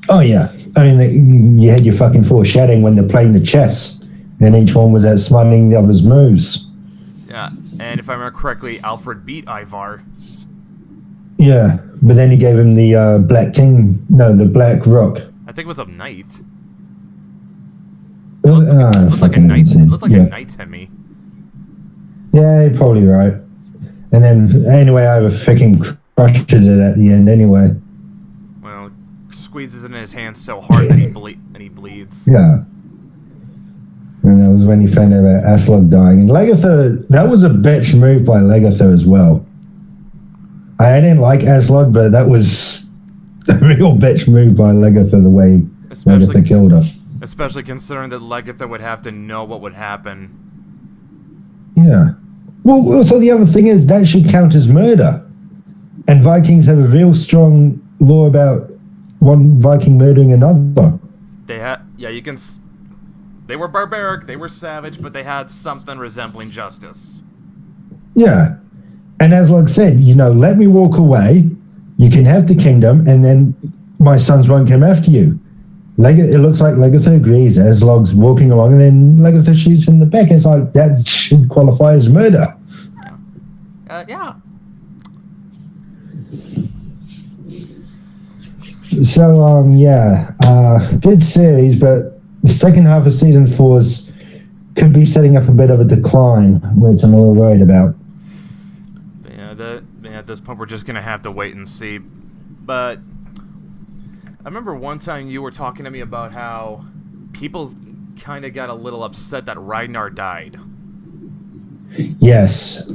Oh yeah, I mean you had your fucking foreshadowing when they're playing the chess, and each one was outsmarting the other's moves. Yeah, and if I remember correctly, Alfred beat Ivar. Yeah, but then he gave him the the black rook. I think it was a knight. It Looked like a knight. It looked like a knight to me. Yeah, you're probably right. And then anyway, Ivar freaking crushes it at the end anyway. Well, squeezes it in his hand so hard that he bleeds. Yeah. And that was when he found out about Aslog dying. And Lagertha, that was a bitch move by Lagertha as well. I didn't like Aslog, but that was a real bitch move by Lagertha, the way Lagertha killed her. Especially considering that Lagertha would have to know what would happen. Yeah. Well, so the other thing is that should count as murder. And Vikings have a real strong law about one Viking murdering another. They were barbaric, they were savage, but they had something resembling justice. Yeah. And as Log said, let me walk away, you can have the kingdom, and then my sons won't come after you. It looks like Lagertha agrees as Log's walking along, and then Lagertha shoots in the back. It's like, that should qualify as murder. Yeah. So, good series, but the second half of season 4 could be setting up a bit of a decline, which I'm a little worried about. At this point, we're just gonna have to wait and see. But I remember one time you were talking to me about how people kind of got a little upset that Ragnar died. Yes.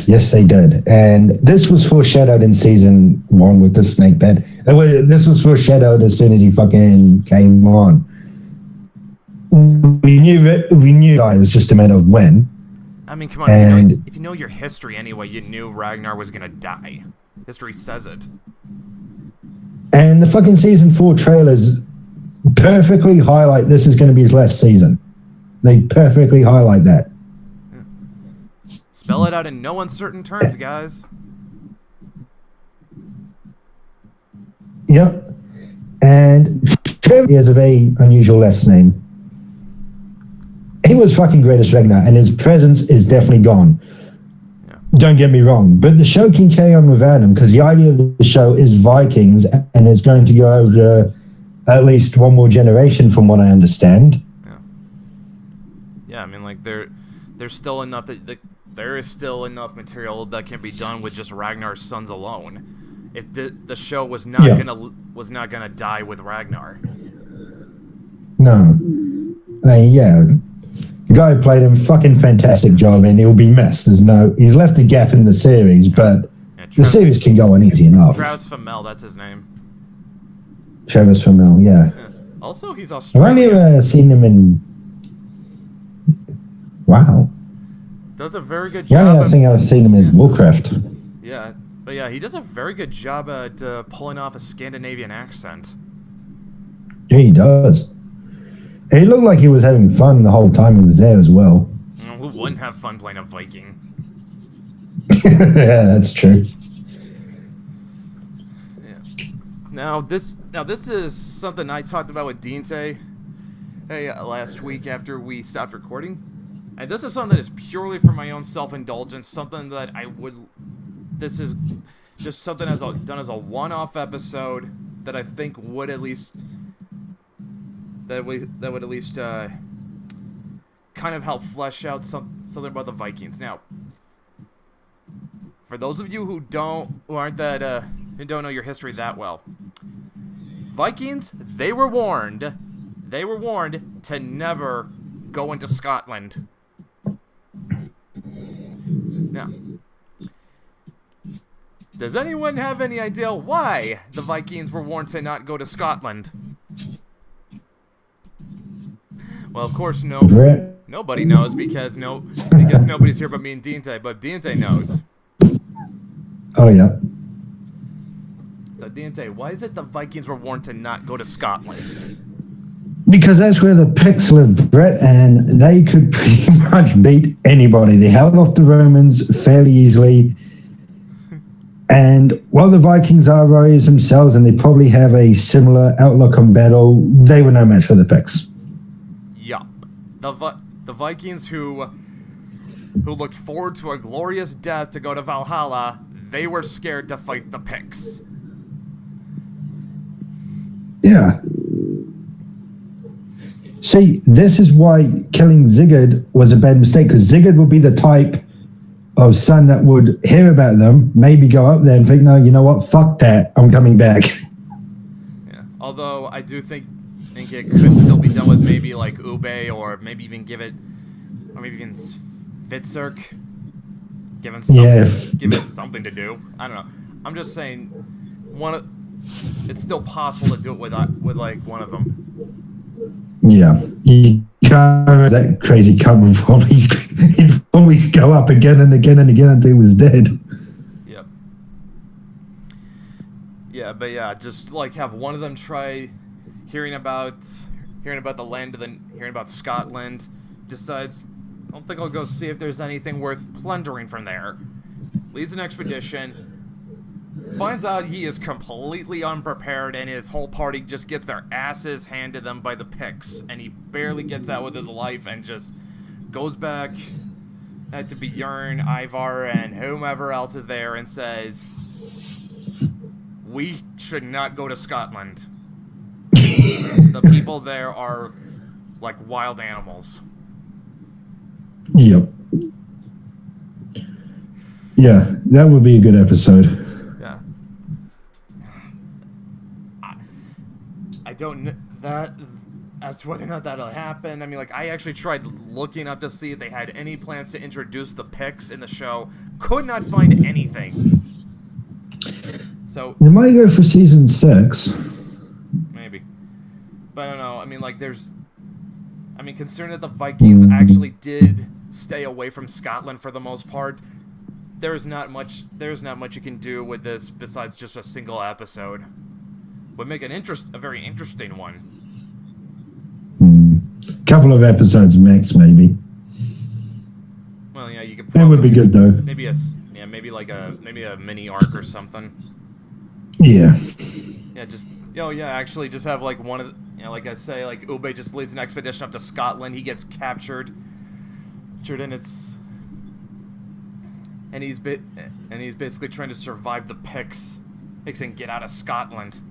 Yes, they did. And this was foreshadowed in season 1 with the snake bed. This was foreshadowed as soon as he fucking came on. We knew it was just a matter of when. I mean, come on, if you know your history anyway, you knew Ragnar was gonna die. History says it. And the fucking season 4 trailers perfectly highlight this is going to be his last season. They perfectly highlight that. Spell it out in no uncertain terms, guys. Yep. And Trevor has a very unusual last name. He was fucking great as Ragnar, and his presence is definitely gone. Yeah. Don't get me wrong, but the show can carry on without him, because the idea of the show is Vikings, and it's going to go over at least one more generation, from what I understand. Yeah, I mean, like there's still enough there is still enough material that can be done with just Ragnar's sons alone. If the show was not gonna die with Ragnar. No. The guy who played him, fucking fantastic job, and he'll be missed. He's left a gap in the series, but the series can go on easy enough. Travis Fimmel, that's his name. Travis Fimmel, yeah. Also, he's Australian. I've only ever seen him in... Wow. Does a very good job. Yeah, I think I've seen him in Warcraft. Yeah, but yeah, he does a very good job at pulling off a Scandinavian accent. Yeah, he does. He looked like he was having fun the whole time he was there as well. Who wouldn't have fun playing a Viking? Yeah, that's true. Yeah. Now this is something I talked about with Deantay last week after we stopped recording. And this is something that is purely for my own self-indulgence, something that just something done as a one-off episode that I think would at least that would at least kind of help flesh out something about the Vikings. Now, for those of you who don't know your history that well, Vikings, they were warned to never go into Scotland. Now, does anyone have any idea why the Vikings were warned to not go to Scotland? Well, of course, nobody knows because nobody's here but me and Deantay, but Deantay knows. Oh, yeah. So, Deantay, why is it the Vikings were warned to not go to Scotland? Because that's where the Picts lived, Brett, and they could pretty much beat anybody. They held off the Romans fairly easily. And while the Vikings are warriors themselves and they probably have a similar outlook on battle, they were no match for the Picts. Yup. The Vikings who looked forward to a glorious death to go to Valhalla, they were scared to fight the Picts. Yeah. See, this is why killing Sigurd was a bad mistake, because Sigurd would be the type of son that would hear about them, maybe go up there and think, no, you know what, fuck that, I'm coming back. Yeah. Although I do think it could still be done with maybe like Ube, or maybe even Fitzurk. Give him something to do. I don't know. I'm just saying, it's still possible to do it with like one of them. Yeah, you can't. That crazy cunt would he'd always go up again and again and again until he was dead. Yep. Yeah, but yeah, just like have one of them try hearing about the land, hearing about Scotland, decides, I don't think I'll go see if there's anything worth plundering from there. Leads an expedition. Finds out he is completely unprepared and his whole party just gets their asses handed them by the Picts, and he barely gets out with his life and just goes back to Bjorn, Ivar, and whomever else is there and says, we should not go to Scotland. The people there are like wild animals. Yep. Yeah, that would be a good episode. I don't know that as to whether or not that'll happen. I mean, like, I actually tried looking up to see if they had any plans to introduce the Picts in the show. Could not find anything. So they might go for season 6. Maybe. But I don't know. I mean, like, considering that the Vikings actually did stay away from Scotland for the most part, there's not much you can do with this besides just a single episode. Would make a very interesting one. Couple of episodes max, maybe. Well, yeah, you could. That would be good though. Maybe a mini arc or something. Yeah. Yeah, actually, just have like one of like I say, like Ube just leads an expedition up to Scotland. He gets captured, and he's basically trying to survive the Picts, and get out of Scotland.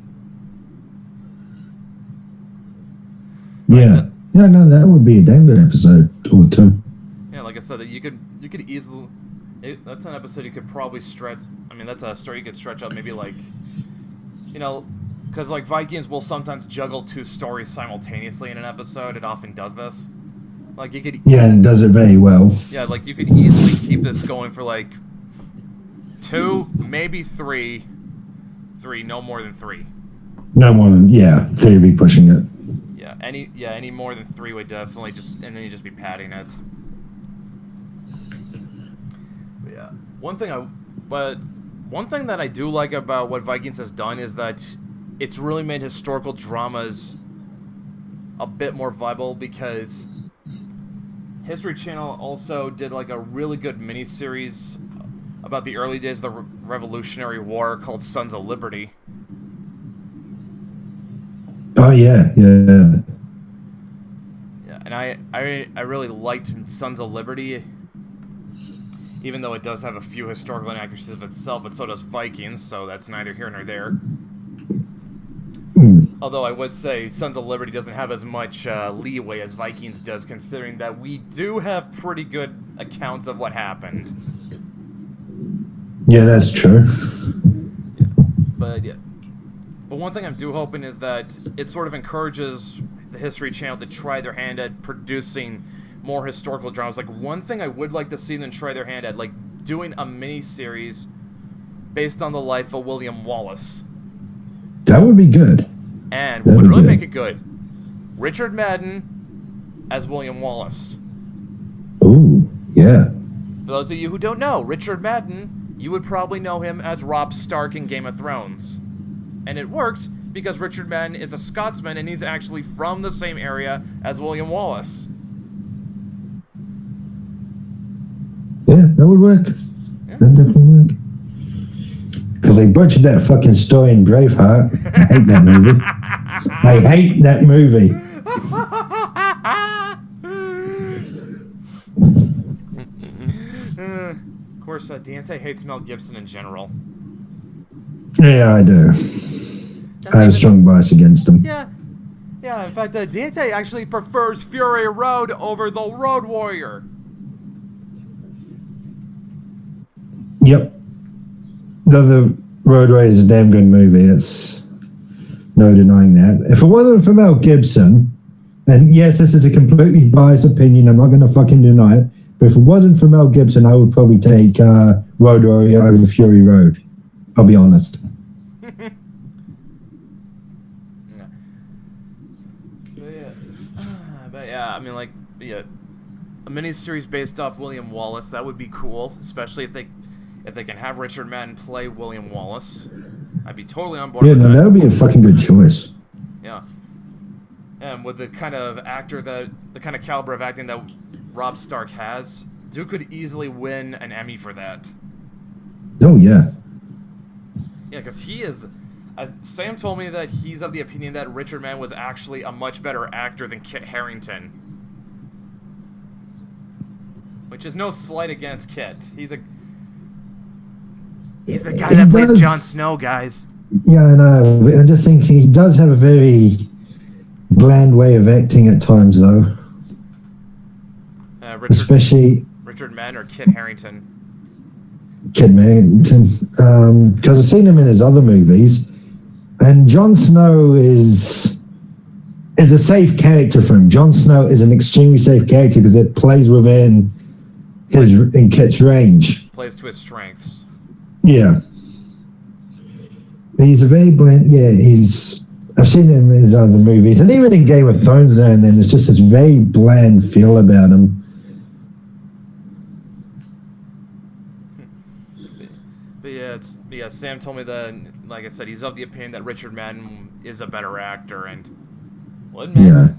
Yeah. No, that would be a damn good episode or two. Yeah, like I said, that you could easily. That's an episode you could probably stretch. I mean, that's a story you could stretch out maybe like, because like Vikings will sometimes juggle 2 stories simultaneously in an episode. It often does this. Like you could. Yeah, and does it very well. Yeah, like you could easily keep this going for like 2, maybe 3, no more than 3. No more than 3 would be pushing it. Any more than 3 would definitely and then you just be padding it. But yeah, one thing that I do like about what Vikings has done is that it's really made historical dramas a bit more viable, because History Channel also did like a really good miniseries about the early days of the Revolutionary War called Sons of Liberty. Oh yeah. Yeah, and I really liked Sons of Liberty. even though it does have a few historical inaccuracies of itself, but so does Vikings, so that's neither here nor there. Although I would say Sons of Liberty doesn't have as much leeway as Vikings does, considering that we do have pretty good accounts of what happened. Yeah, that's true. But one thing I'm hoping is that it sort of encourages the History Channel to try their hand at producing more historical dramas. Like, one thing I would like to see them try their hand at, like, doing a mini-series based on the life of William Wallace. That would be good. And what would really make it good, Richard Madden as William Wallace. Ooh, yeah. For those of you who don't know, Richard Madden, you would probably know him as Robb Stark in Game of Thrones. And it works because Richard Madden is a Scotsman and he's actually from the same area as William Wallace. Yeah, that would work. Yeah. That definitely work. Because they butchered that fucking story in Braveheart. I hate that movie. I hate that movie. Of course, Deantay hates Mel Gibson in general. Yeah, I do. I have a strong bias against him. Yeah. In fact, Deantay actually prefers Fury Road over The Road Warrior. Yep. The Roadway is a damn good movie. It's no denying that. If it wasn't for Mel Gibson, and yes, this is a completely biased opinion, I'm not going to fucking deny it, but if it wasn't for Mel Gibson, I would probably take Road Warrior over Fury Road. I'll be honest. But yeah, I mean, like, a miniseries based off William Wallace, that would be cool, especially if they can have Richard Madden play William Wallace. I'd be totally on board with that. Yeah, that would be a fucking good choice. Yeah. And with the kind of caliber of acting that Robb Stark has, Duke could easily win an Emmy for that. Oh, yeah. Yeah, because he is... Sam told me that he's of the opinion that Richard Madden was actually a much better actor than Kit Harington. Which is no slight against Kit. He's the guy that plays Jon Snow, guys. Yeah, I know. I just think he does have a very bland way of acting at times, though. Especially Richard Madden or Kit Harington. Kit Harington. Because I've seen him in his other movies, and Jon Snow is a safe character for him. Jon Snow is an extremely safe character because it plays within Kit's range. Plays to his strengths. Yeah. He's a very bland... Yeah, I've seen him in his other movies, and even in Game of Thrones now and then, there's just this very bland feel about him. But yeah, Sam told me that, like I said, he's of the opinion that Richard Madden is a better actor, and well, admit,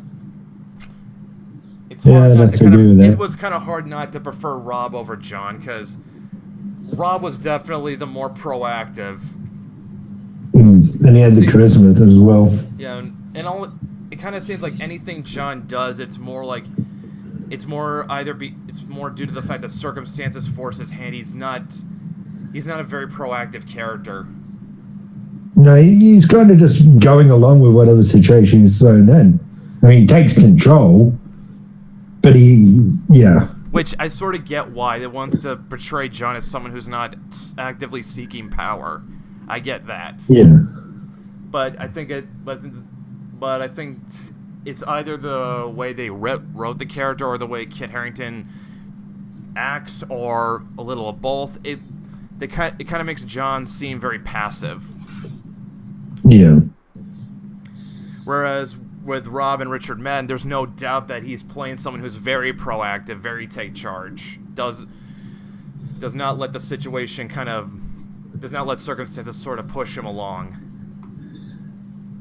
it's hard not to agree with that. It was kind of hard not to prefer Rob over John, because Rob was definitely the more proactive. And he had the charisma as well. Yeah, and it kind of seems like anything John does, it's more due to the fact that circumstances force his hand. He's not a very proactive character. No, he's kind of just going along with whatever situation he's thrown in. I mean, he takes control, but Which I sort of get why it wants to portray John as someone who's not actively seeking power. I get that. Yeah. But I think it's either the way they wrote the character or the way Kit Harington acts, or a little of both. It kind of makes John seem very passive. Yeah. Whereas with Rob and Richard Madden, there's no doubt that he's playing someone who's very proactive, very take charge. Does not let the situation does not let circumstances sort of push him along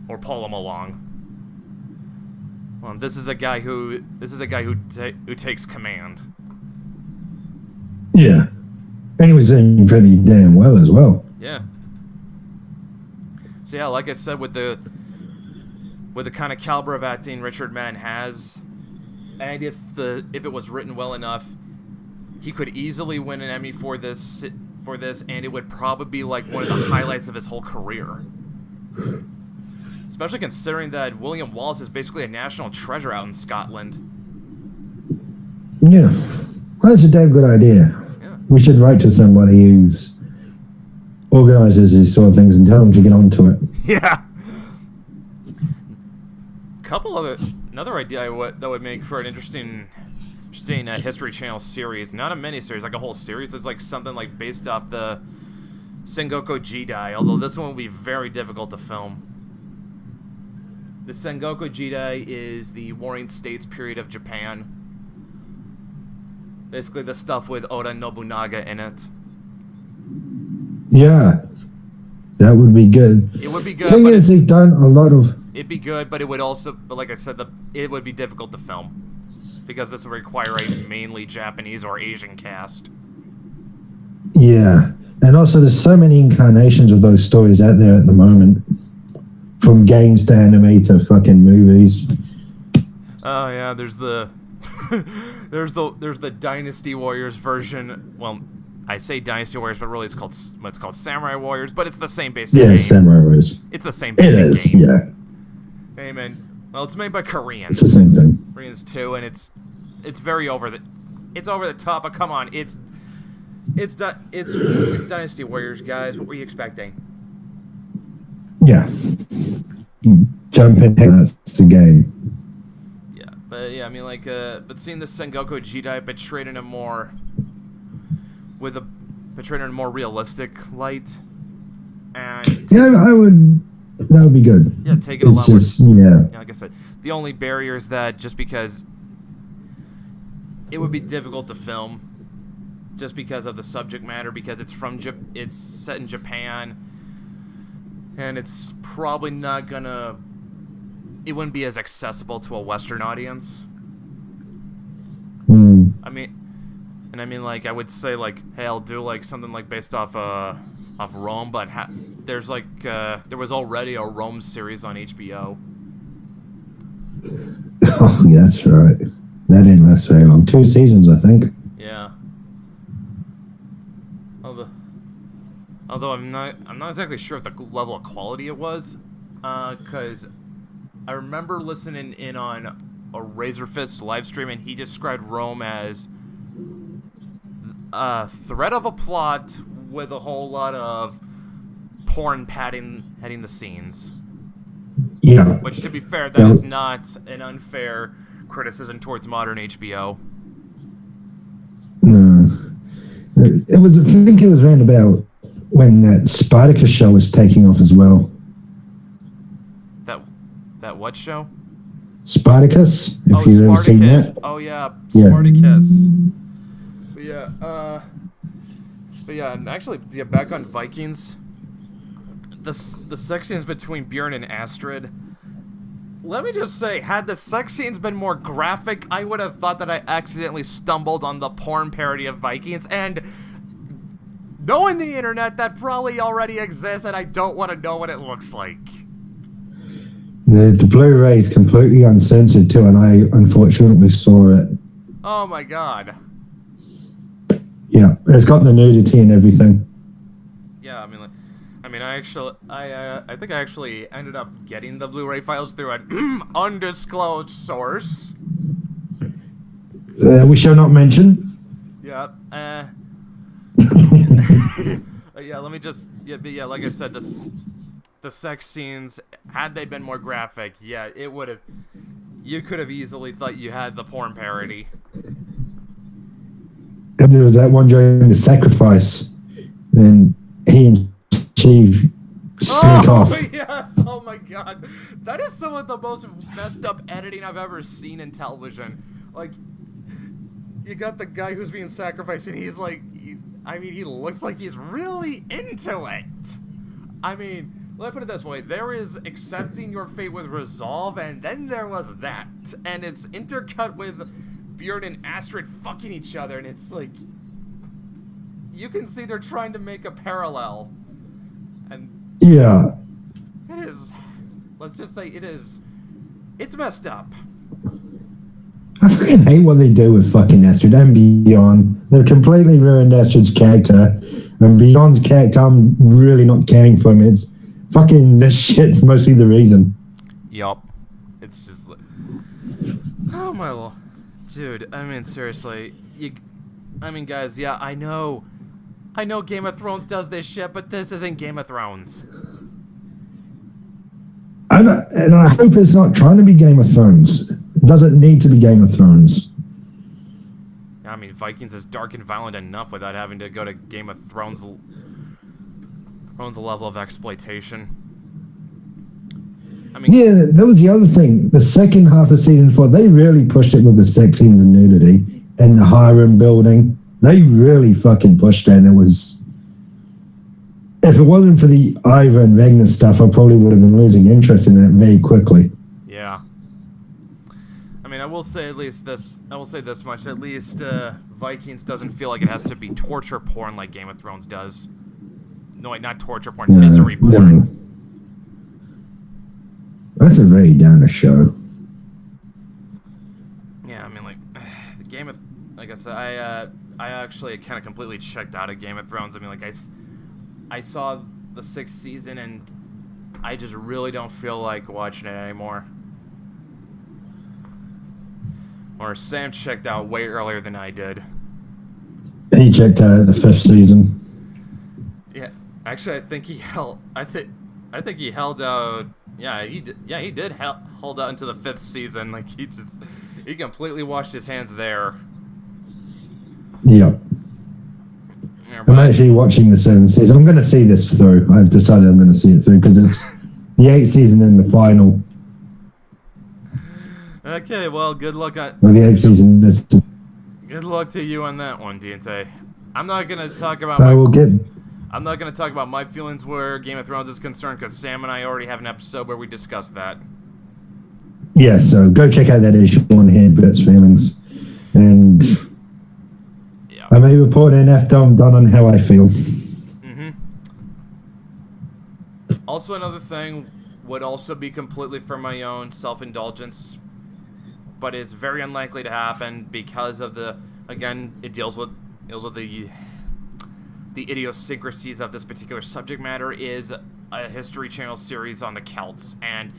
or pull him along. Well, this is a guy who takes command. Yeah. And he was in pretty damn well as well. Yeah. So yeah, like I said, with the kind of caliber of acting Richard Madden has, and if it was written well enough, he could easily win an Emmy for this, and it would probably be like one of the highlights of his whole career. Especially considering that William Wallace is basically a national treasure out in Scotland. Yeah. Well, that's a damn good idea. Yeah. We should write to somebody who's organizes these sort of things and tell them to get onto it. Yeah. Another idea that would make for an interesting History Channel series, not a mini-series, like a whole series. It's like something like based off the Sengoku Jidai, although this one will be very difficult to film. The Sengoku Jidai is the Warring States period of Japan. Basically the stuff with Oda Nobunaga in it. Yeah. That would be good. It would be good. Thing is, they've done a lot of... It'd be good, but it would also... But like I said, it would be difficult to film. Because this would require a mainly Japanese or Asian cast. Yeah. And also, there's so many incarnations of those stories out there at the moment. From games to anime to fucking movies. Oh yeah, there's the there's the Dynasty Warriors version. Well, I say Dynasty Warriors, but really it's called Samurai Warriors. But it's the same basic game. Yeah, Samurai Warriors. It's the same basic game. It is, game. yeah. Hey man, well it's made by Koreans. It's the same thing. Koreans too, and it's very over the top. But come on, it's Dynasty Warriors, guys. What were you expecting? Yeah. Jump in, that's the game. Yeah, but yeah, I mean, like, but seeing the Sengoku Jidai portrayed in a more realistic light, and Yeah, that would be good. yeah, take it a lot more. Yeah, like I said, the only barrier is that just because it would be difficult to film, just because of the subject matter, because it's set in Japan. And it's probably not gonna... It wouldn't be as accessible to a Western audience. I mean, like, I would say, like, hey, I'll do, like, something, like, based off Rome, but there's, like, there was already a Rome series on HBO. Oh, yeah, that's right. That didn't last very long. 2 seasons, I think. Yeah. Although I'm not exactly sure of the level of quality it was, because I remember listening in on a Razorfist live stream, and he described Rome as a thread of a plot with a whole lot of porn padding heading the scenes. Yeah. Which, to be fair, that is not an unfair criticism towards modern HBO. No. I think it was around about when that Spartacus show was taking off as well. That what show? Spartacus, if you've ever seen that. Oh yeah, Spartacus. But yeah, and actually, back on Vikings, the sex scenes between Bjorn and Astrid. Let me just say, had the sex scenes been more graphic, I would have thought that I accidentally stumbled on the porn parody of Vikings, and knowing the internet, that probably already exists, and I don't want to know what it looks like. The Blu-ray is completely uncensored too, and I unfortunately saw it. Oh my god. Yeah, it's got the nudity and everything. Yeah, I think I actually ended up getting the Blu-ray files through an undisclosed source. We shall not mention. Yeah. Yeah, let me just... Yeah, like I said, the sex scenes, had they been more graphic, yeah, it would have... You could have easily thought you had the porn parody. And there was that one during the sacrifice. And he and she sneak off. Oh, yes! Oh, my God. That is some of the most messed up editing I've ever seen in television. Like, you got the guy who's being sacrificed, and he's like... he looks like he's really into it. I mean, let me put it this way. There is accepting your fate with resolve, and then there was that. And it's intercut with Bjorn and Astrid fucking each other, and it's like... You can see they're trying to make a parallel. And... Yeah. It is... Let's just say it is... It's messed up. I forgot fucking hate what they do with fucking Astrid and Beyond. They've completely ruined Astrid's character, and Beyond's character, I'm really not caring for him. It's fucking, this shit's mostly the reason. Yup. It's just like, oh my lord. Dude, I mean, seriously, guys, yeah, I know Game of Thrones does this shit, but this isn't Game of Thrones. And I hope it's not trying to be Game of Thrones. It doesn't need to be Game of Thrones. I mean, Vikings is dark and violent enough without having to go to Game of Thrones level of exploitation. I mean, yeah, that was the other thing. The second half of season 4, they really pushed it with the sex scenes and nudity and the Hiram building. They really fucking pushed it, and it was... If it wasn't for the Iva and Ragnar stuff, I probably would have been losing interest in it very quickly. Yeah. I mean, I will say this much. At least Vikings doesn't feel like it has to be torture porn like Game of Thrones does. No, wait, not torture porn, misery porn. No. That's a very downer show. Yeah, I mean, like, like I said, I actually kind of completely checked out of Game of Thrones. I mean, like, I saw the 6th season, and I just really don't feel like watching it anymore. Or Sam checked out way earlier than I did. And he checked out the 5th season. Yeah, actually, I think he held out. Yeah, he did hold out into the 5th season. Like, he completely washed his hands there. Yep. Yeah, I'm actually watching the 7th season. I'm going to see this through. I've decided I'm going to see it through because it's the 8th season and the final. Okay, well, good luck on. Well, the 8th season is. Good luck to you on that one, Deantay. I'm not gonna talk about. I'm not gonna talk about my feelings where Game of Thrones is concerned, because Sam and I already have an episode where we discuss that. Yeah, so go check out that issue on here, Brett's feelings, and Yeah. I may report in after I'm done on how I feel. Also, another thing would also be completely for my own self-indulgence, but is very unlikely to happen because of it deals with the idiosyncrasies of this particular subject matter, is a History Channel series on the Celts, and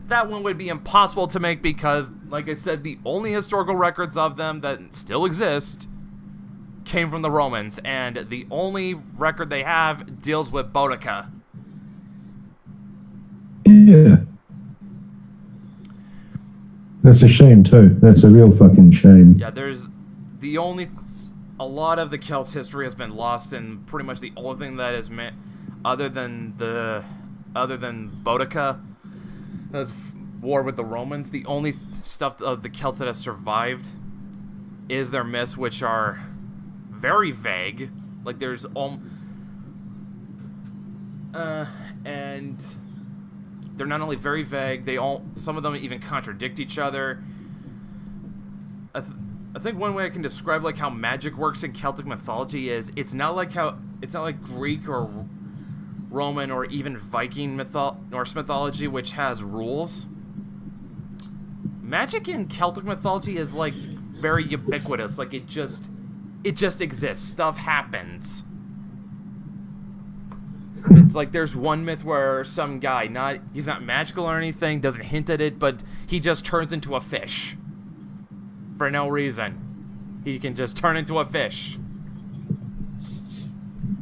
that one would be impossible to make because, like I said, the only historical records of them that still exist came from the Romans, and the only record they have deals with Boudica. Yeah. That's a shame, too. That's a real fucking shame. Yeah, a lot of the Celts' history has been lost, and pretty much the only thing that is meant, other than Boudica, has war with the Romans, the only stuff of the Celts that has survived is their myths, which are very vague. Like, there's and they're not only very vague, some of them even contradict each other. I think one way I can describe like how magic works in Celtic mythology is it's not like Greek or Roman or even Viking Norse mythology, which has rules. Magic in Celtic mythology is like very ubiquitous. Like it just exists. Stuff happens. It's like there's one myth where some guy, he's not magical or anything, doesn't hint at it, but he just turns into a fish. For no reason. He can just turn into a fish.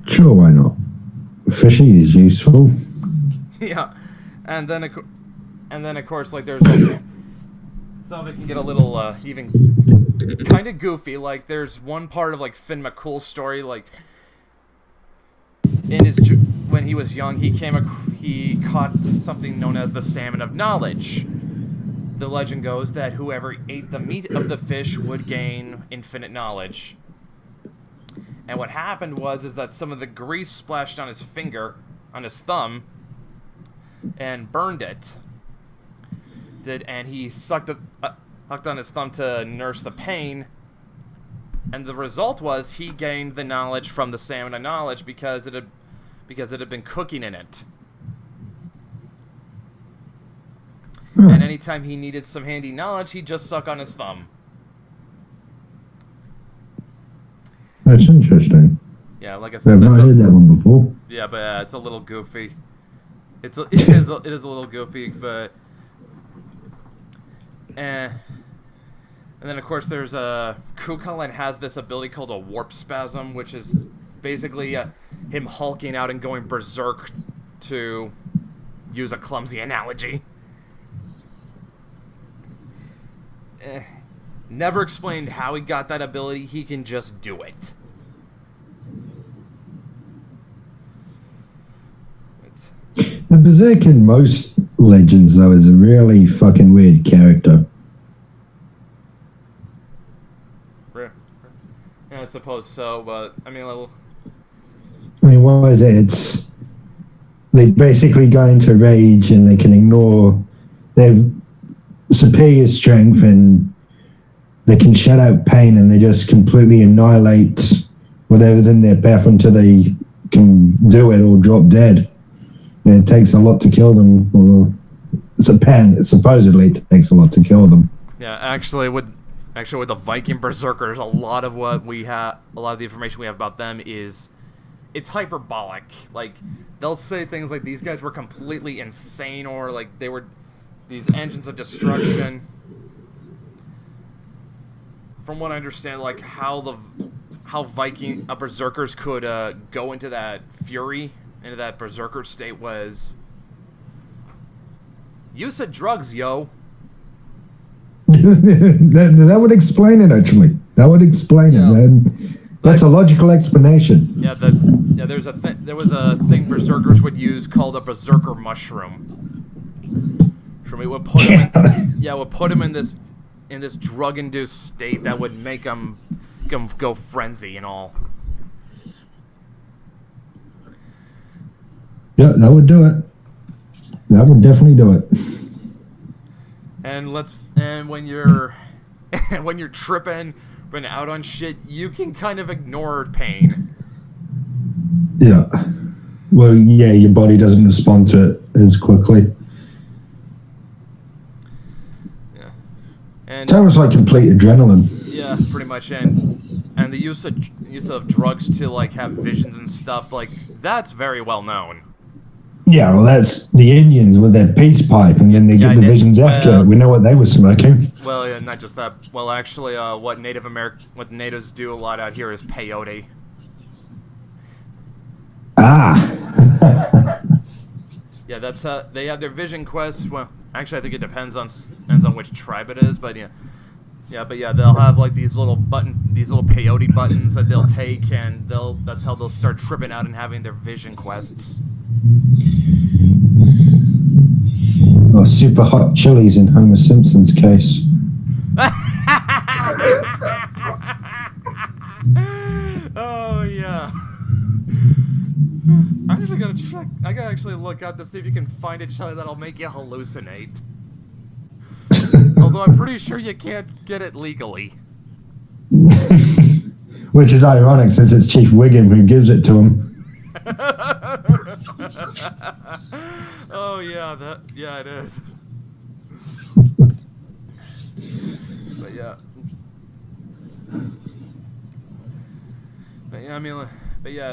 Sure, why not? Fishing is useful. Yeah. And then of course, like, there's like, some of it can get a little, even kind of goofy. Like, there's one part of, like, Finn McCool's story, like, when he was young, he caught something known as the salmon of knowledge. The legend goes that whoever ate the meat of the fish would gain infinite knowledge. And what happened was that some of the grease splashed on his thumb, and burned it. And he sucked on his thumb to nurse the pain. And the result was he gained the knowledge from the salmon of knowledge because it had been cooking in it. And anytime he needed some handy knowledge, he'd just suck on his thumb. That's interesting. Yeah, like I said, I've not heard that one before. yeah, but it's a little goofy. It is a little goofy, but and then of course there's Kukulkan has this ability called a warp spasm, which is basically him hulking out and going berserk, to use a clumsy analogy. Never explained how he got that ability. He can just do it. The Berserk in most Legends, though, is a really fucking weird character. Yeah, I suppose so, but I mean, why is it? They basically go into rage and they can ignore their superior strength and they can shut out pain and they just completely annihilate whatever's in their path until they can do it or drop dead. And it takes a lot to kill them. Or supposedly it takes a lot to kill them. yeah, actually with the Viking berserkers, a lot of the information we have about them is it's hyperbolic. Like, they'll say things like these guys were completely insane, or like they were these engines of destruction. From what I understand, like how Viking berserkers could go into that fury, into that berserker state, was use of drugs, yo. that would explain it, actually. That would explain it. That's a logical explanation. Yeah, there was a thing berserkers would use called a berserker mushroom. It would put him in this drug-induced state that would make him go frenzy and all. Yeah, that would do it. That would definitely do it. And when you're tripping, when out on shit, you can kind of ignore pain. Yeah. Well, yeah, your body doesn't respond to it as quickly. Yeah. And it's almost like complete adrenaline. Yeah, pretty much. And the use of drugs to like have visions and stuff, like that's very well known. Yeah, well, that's the Indians with their peace pipe, and then they get the visions after it. We know what they were smoking. Well, yeah, not just that. Well, actually, what natives do a lot out here is peyote. Ah. Yeah, that's they have their vision quests. Well, actually, I think it depends on which tribe it is, but yeah, they'll have like these little peyote buttons that they'll take, and that's how they'll start tripping out and having their vision quests. Or super hot chilies in Homer Simpson's case. Oh yeah. I gotta actually look out to see if you can find a chili that'll make you hallucinate. Although I'm pretty sure you can't get it legally. Which is ironic since it's Chief Wiggum who gives it to him. Oh yeah, it is.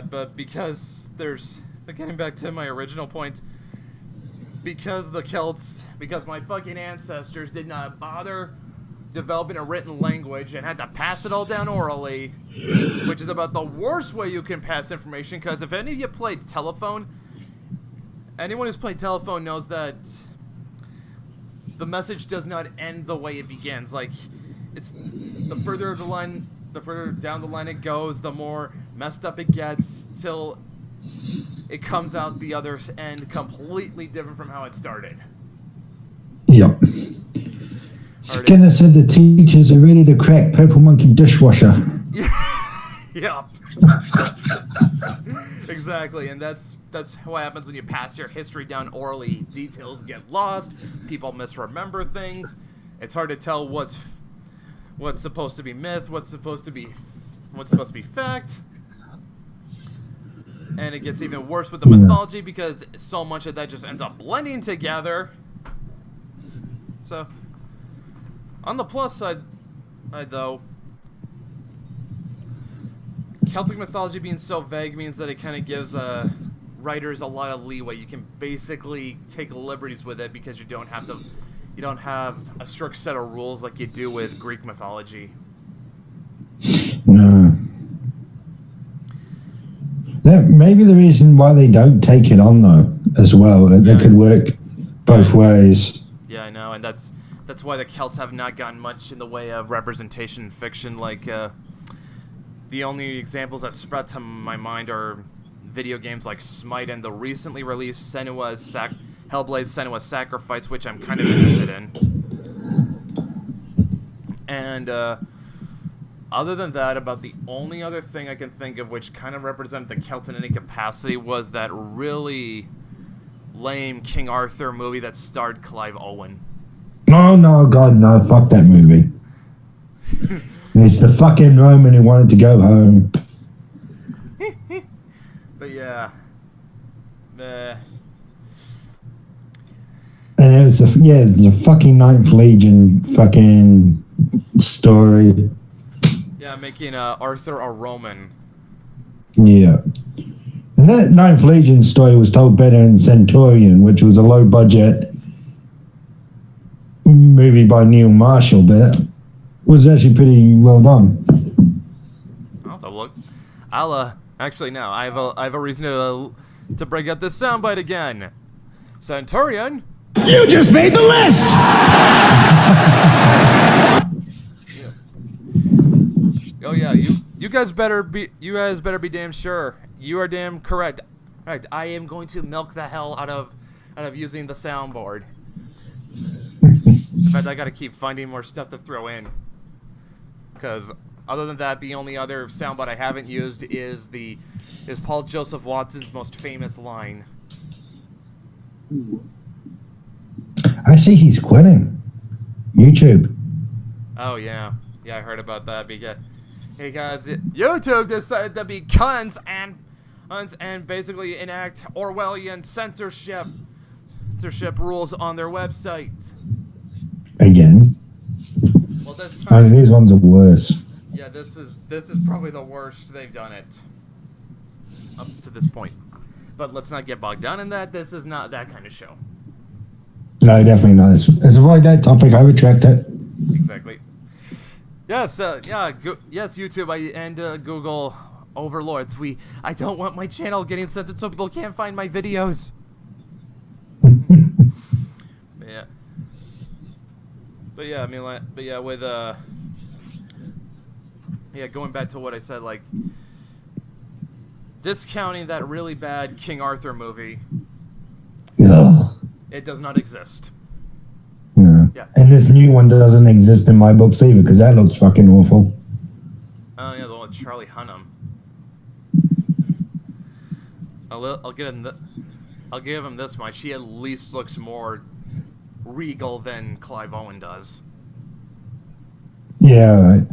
But because getting back to my original point, because my fucking ancestors did not bother developing a written language and had to pass it all down orally, which is about the worst way you can pass information, because if any of you played telephone, anyone who's played telephone knows that the message does not end the way it begins. Like, it's the further down the line it goes, the more messed up it gets, till it comes out the other end completely different from how it started. Yep. Skinner said the teachers are ready to crack Purple Monkey dishwasher. Yep. Exactly, and that's what happens when you pass your history down orally. Details get lost, people misremember things. It's hard to tell what's supposed to be myth, what's supposed to be fact. And it gets even worse with the mythology because so much of that just ends up blending together. So, on the plus side though, Celtic mythology being so vague means that it kind of gives writers a lot of leeway. You can basically take liberties with it because you don't have a strict set of rules like you do with Greek mythology. No. That may be the reason why they don't take it on, though, as well. That could work both ways. Yeah, I know, and that's why the Celts have not gotten much in the way of representation in fiction. Like, the only examples that spread to my mind are video games like Smite and the recently released Hellblade Senua's Sacrifice, which I'm kind of interested in. And, other than that, about the only other thing I can think of which kind of represented the Celt in any capacity was that really lame King Arthur movie that starred Clive Owen. No, God, no, fuck that movie. It's the fucking Roman who wanted to go home. But yeah. And it's the fucking Ninth Legion fucking story. Yeah, making Arthur a Roman. Yeah. And that Ninth Legion story was told better in Centurion, which was a low-budget movie by Neil Marshall, but it was actually pretty well done. I'll have to look. Actually, no. I have a reason to break out this soundbite again. Centurion. You just made the list! Oh yeah, you guys better be damn sure. You are damn correct. Right, I am going to milk the hell out of using the soundboard. In fact, I gotta keep finding more stuff to throw in. Because other than that, the only other soundbite I haven't used is Paul Joseph Watson's most famous line. I see he's quitting YouTube. Oh yeah, I heard about that because YouTube decided to be cunts and basically enact Orwellian censorship rules on their website. Again. Well, this time, these ones are worse. yeah, this is probably the worst they've done it up to this point. But let's not get bogged down in that. This is not that kind of show. No, definitely not. Let's avoid that topic. I retract it. Exactly. Yes, yes, YouTube and Google overlords. I don't want my channel getting censored so people can't find my videos. Yeah. But yeah, I mean, with going back to what I said, like discounting that really bad King Arthur movie. Ugh. It does not exist. No. Yeah. And this new one doesn't exist in my books either, because that looks fucking awful. Oh yeah, the one with Charlie Hunnam. I'll give him this much. He at least looks more regal than Clive Owen does. Yeah, right.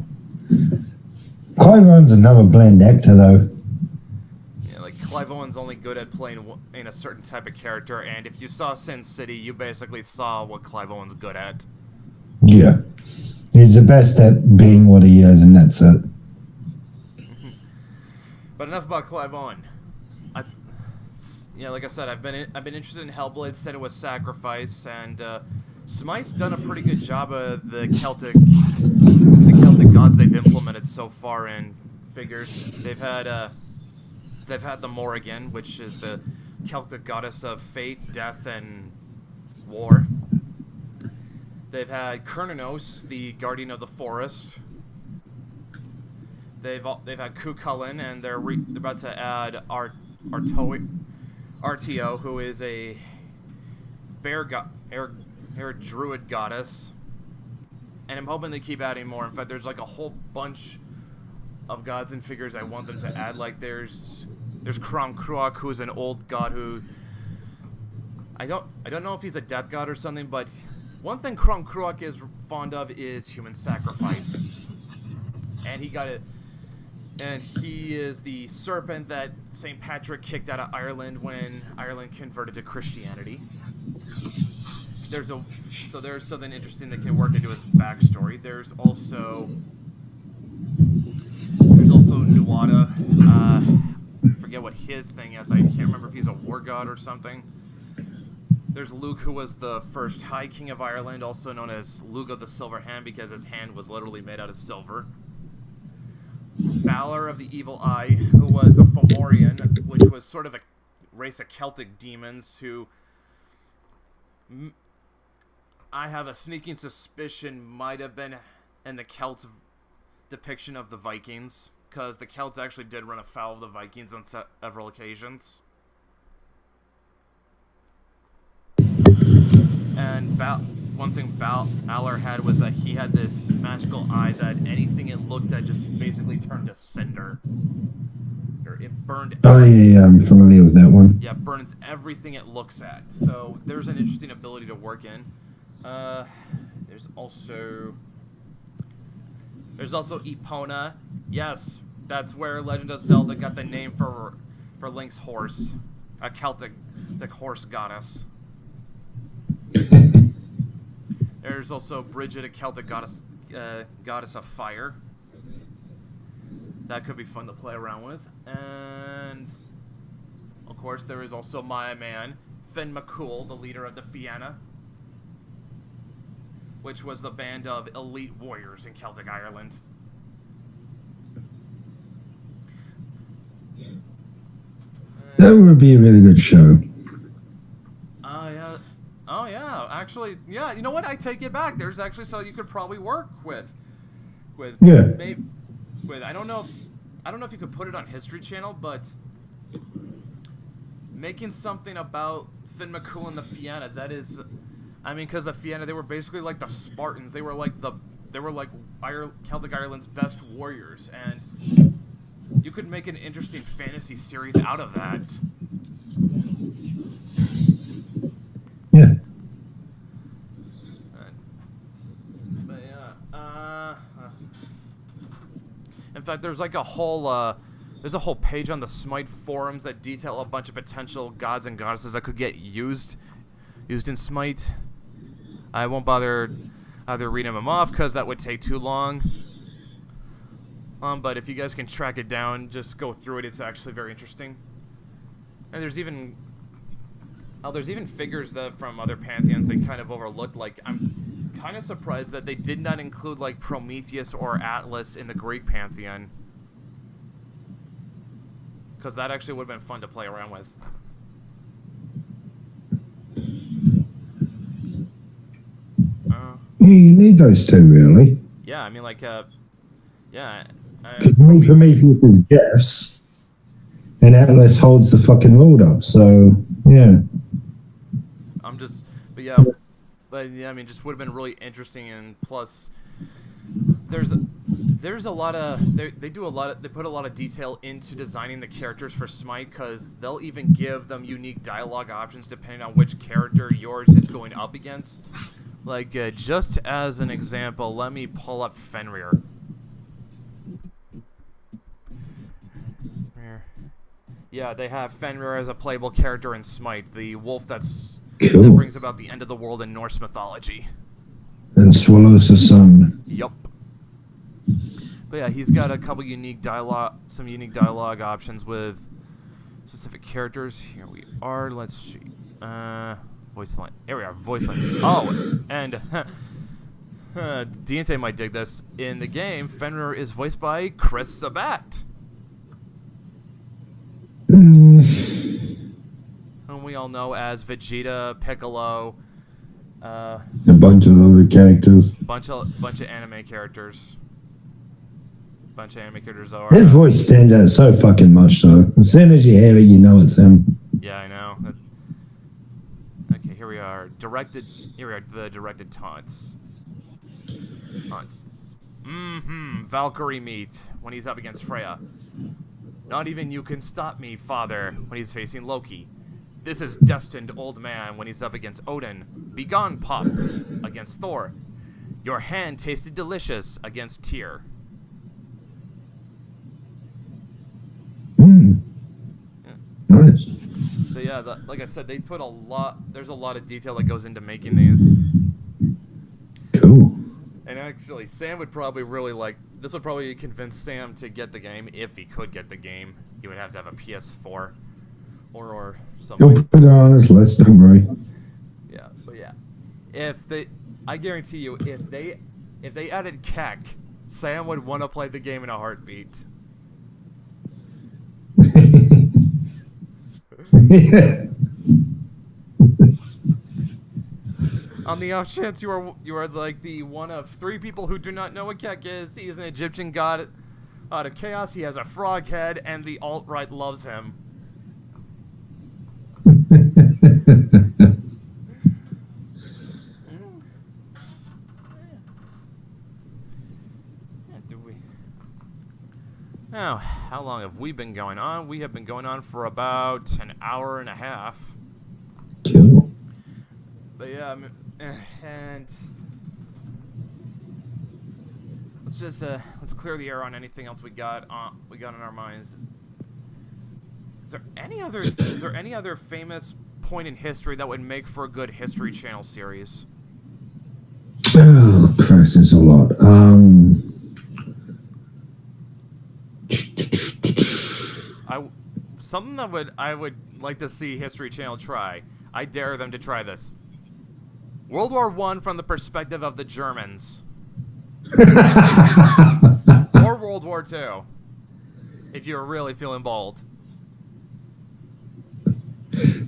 Clive Owen's another bland actor, though. Yeah, like Clive Owen's only good at playing in a certain type of character, and if you saw Sin City, you basically saw what Clive Owen's good at. Yeah. He's the best at being what he is, and that's it. But enough about Clive Owen. Like I said, I've been interested in Hellblade, Senua's Sacrifice, and Smite's done a pretty good job of the Celtic gods they've implemented so far in figures. They've had the Morrigan, which is the Celtic goddess of fate, death, and war. They've had Cernunnos, the guardian of the forest. They've had Cuchulainn, and they're about to add Artio, who is a druid goddess. And I'm hoping they keep adding more. In fact, there's like a whole bunch of gods and figures I want them to add. Like there's Kromkruak, who's an old god who I don't know if he's a death god or something, but one thing Kromkruak is fond of is human sacrifice. And he is the serpent that St. Patrick kicked out of Ireland when Ireland converted to Christianity. There's something interesting that can work into his backstory. There's also Nuada, his thing is. I can't remember if he's a war god or something. There's Luke, who was the first High King of Ireland, also known as Luke of the Silver Hand, because his hand was literally made out of silver. Balor of the Evil Eye, who was a Fomorian, which was sort of a race of Celtic demons who I have a sneaking suspicion might have been in the Celts' depiction of the Vikings, because the Celts actually did run afoul of the Vikings on several occasions. And one thing Balor had was that he had this magical eye that anything it looked at just basically turned to cinder. Or it burned. Oh yeah, I'm familiar with that one. Yeah, burns everything it looks at. So there's an interesting ability to work in. There's also Epona. Yes, that's where Legend of Zelda got the name for Link's horse, a Celtic horse goddess. There's also Bridget, a Celtic goddess of fire. That could be fun to play around with. And of course, there is also my man, Finn McCool, the leader of the Fianna, which was the band of elite warriors in Celtic Ireland. That would be a really good show. Oh yeah, actually, yeah. You know what? I take it back. There's actually something you could probably work with. Yeah. I don't know if you could put it on History Channel, but making something about Finn McCool and the Fianna. That is, I mean, because the Fianna, they were basically like the Spartans. They were like Celtic Ireland's best warriors, and you could make an interesting fantasy series out of that. Yeah. But yeah, in fact, there's like a whole page on the Smite forums that detail a bunch of potential gods and goddesses that could get used in Smite. I won't bother reading them off because that would take too long. But if you guys can track it down, just go through it. It's actually very interesting. And there's even figures that from other pantheons they kind of overlooked. Like, I'm kind of surprised that they did not include like Prometheus or Atlas in the Greek pantheon, because that actually would have been fun to play around with. You need those two, really. Yeah, I mean, like, yeah. Prometheus is gifts, and Atlas holds the fucking world up. So yeah. But yeah, I mean, just would have been really interesting, and plus, there's a lot of they put a lot of detail into designing the characters for Smite, because they'll even give them unique dialogue options depending on which character yours is going up against. Like, just as an example, let me pull up Fenrir. Yeah, they have Fenrir as a playable character in Smite, the wolf that brings about the end of the world in Norse mythology. And swallows the sun. Yup. But yeah, he's got a couple unique dialogue options with specific characters. Here we are. Let's see. Voice line. Here we are. Voice lines. Oh, and Deantay might dig this. In the game, Fenrir is voiced by Chris Sabat. Whom we all know as Vegeta, Piccolo, a bunch of other characters. Bunch of anime characters. Are. His voice stands out so fucking much, though. As soon as you hear it, you know it's him. Yeah, I know. Okay, here we are. Here we are. The directed taunts. Valkyrie meet when he's up against Freya. Not even you can stop me, father, when he's facing Loki. This is destined old man when he's up against Odin. Begone, Pop, against Thor. Your hand tasted delicious against Tyr. Yeah. Nice. So yeah, like I said, they put there's a lot of detail that goes into making these. Cool. And actually, Sam would probably really like this would probably convince Sam to get the game if he could get the game. He would have to have a PS4 or something. He'll put it on his list. Don't worry. Yeah, but yeah, I guarantee you, if they added Keck, Sam would want to play the game in a heartbeat. Yeah. On the off chance you are like the one of 3 people who do not know what Keck is, he is an Egyptian god out of chaos. He has a frog head, and the alt-right loves him. Now, how long have we been going on? We have been going on for about an hour and a half. Cool. But yeah, and let's clear the air on anything else we got on our minds. Is there any other famous point in history that would make for a good History Channel series? Oh, Christ, there's a lot. Something that I would like to see History Channel try. I dare them to try this. World War I from the perspective of the Germans. Or World War II. If you're really feeling bold.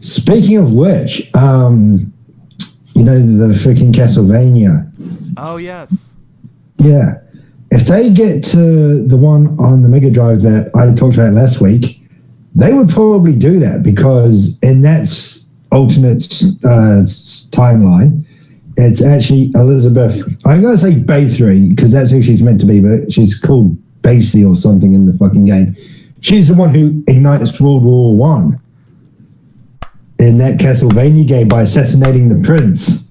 Speaking of which, you know, the freaking Castlevania. Oh, yes. Yeah. If they get to the one on the Mega Drive that I talked about last week, they would probably do that, because in that alternate timeline, it's actually Elizabeth. I'm going to say Bathory, because that's who she's meant to be, but she's called Basie or something in the fucking game. She's the one who ignites World War One in that Castlevania game by assassinating the prince.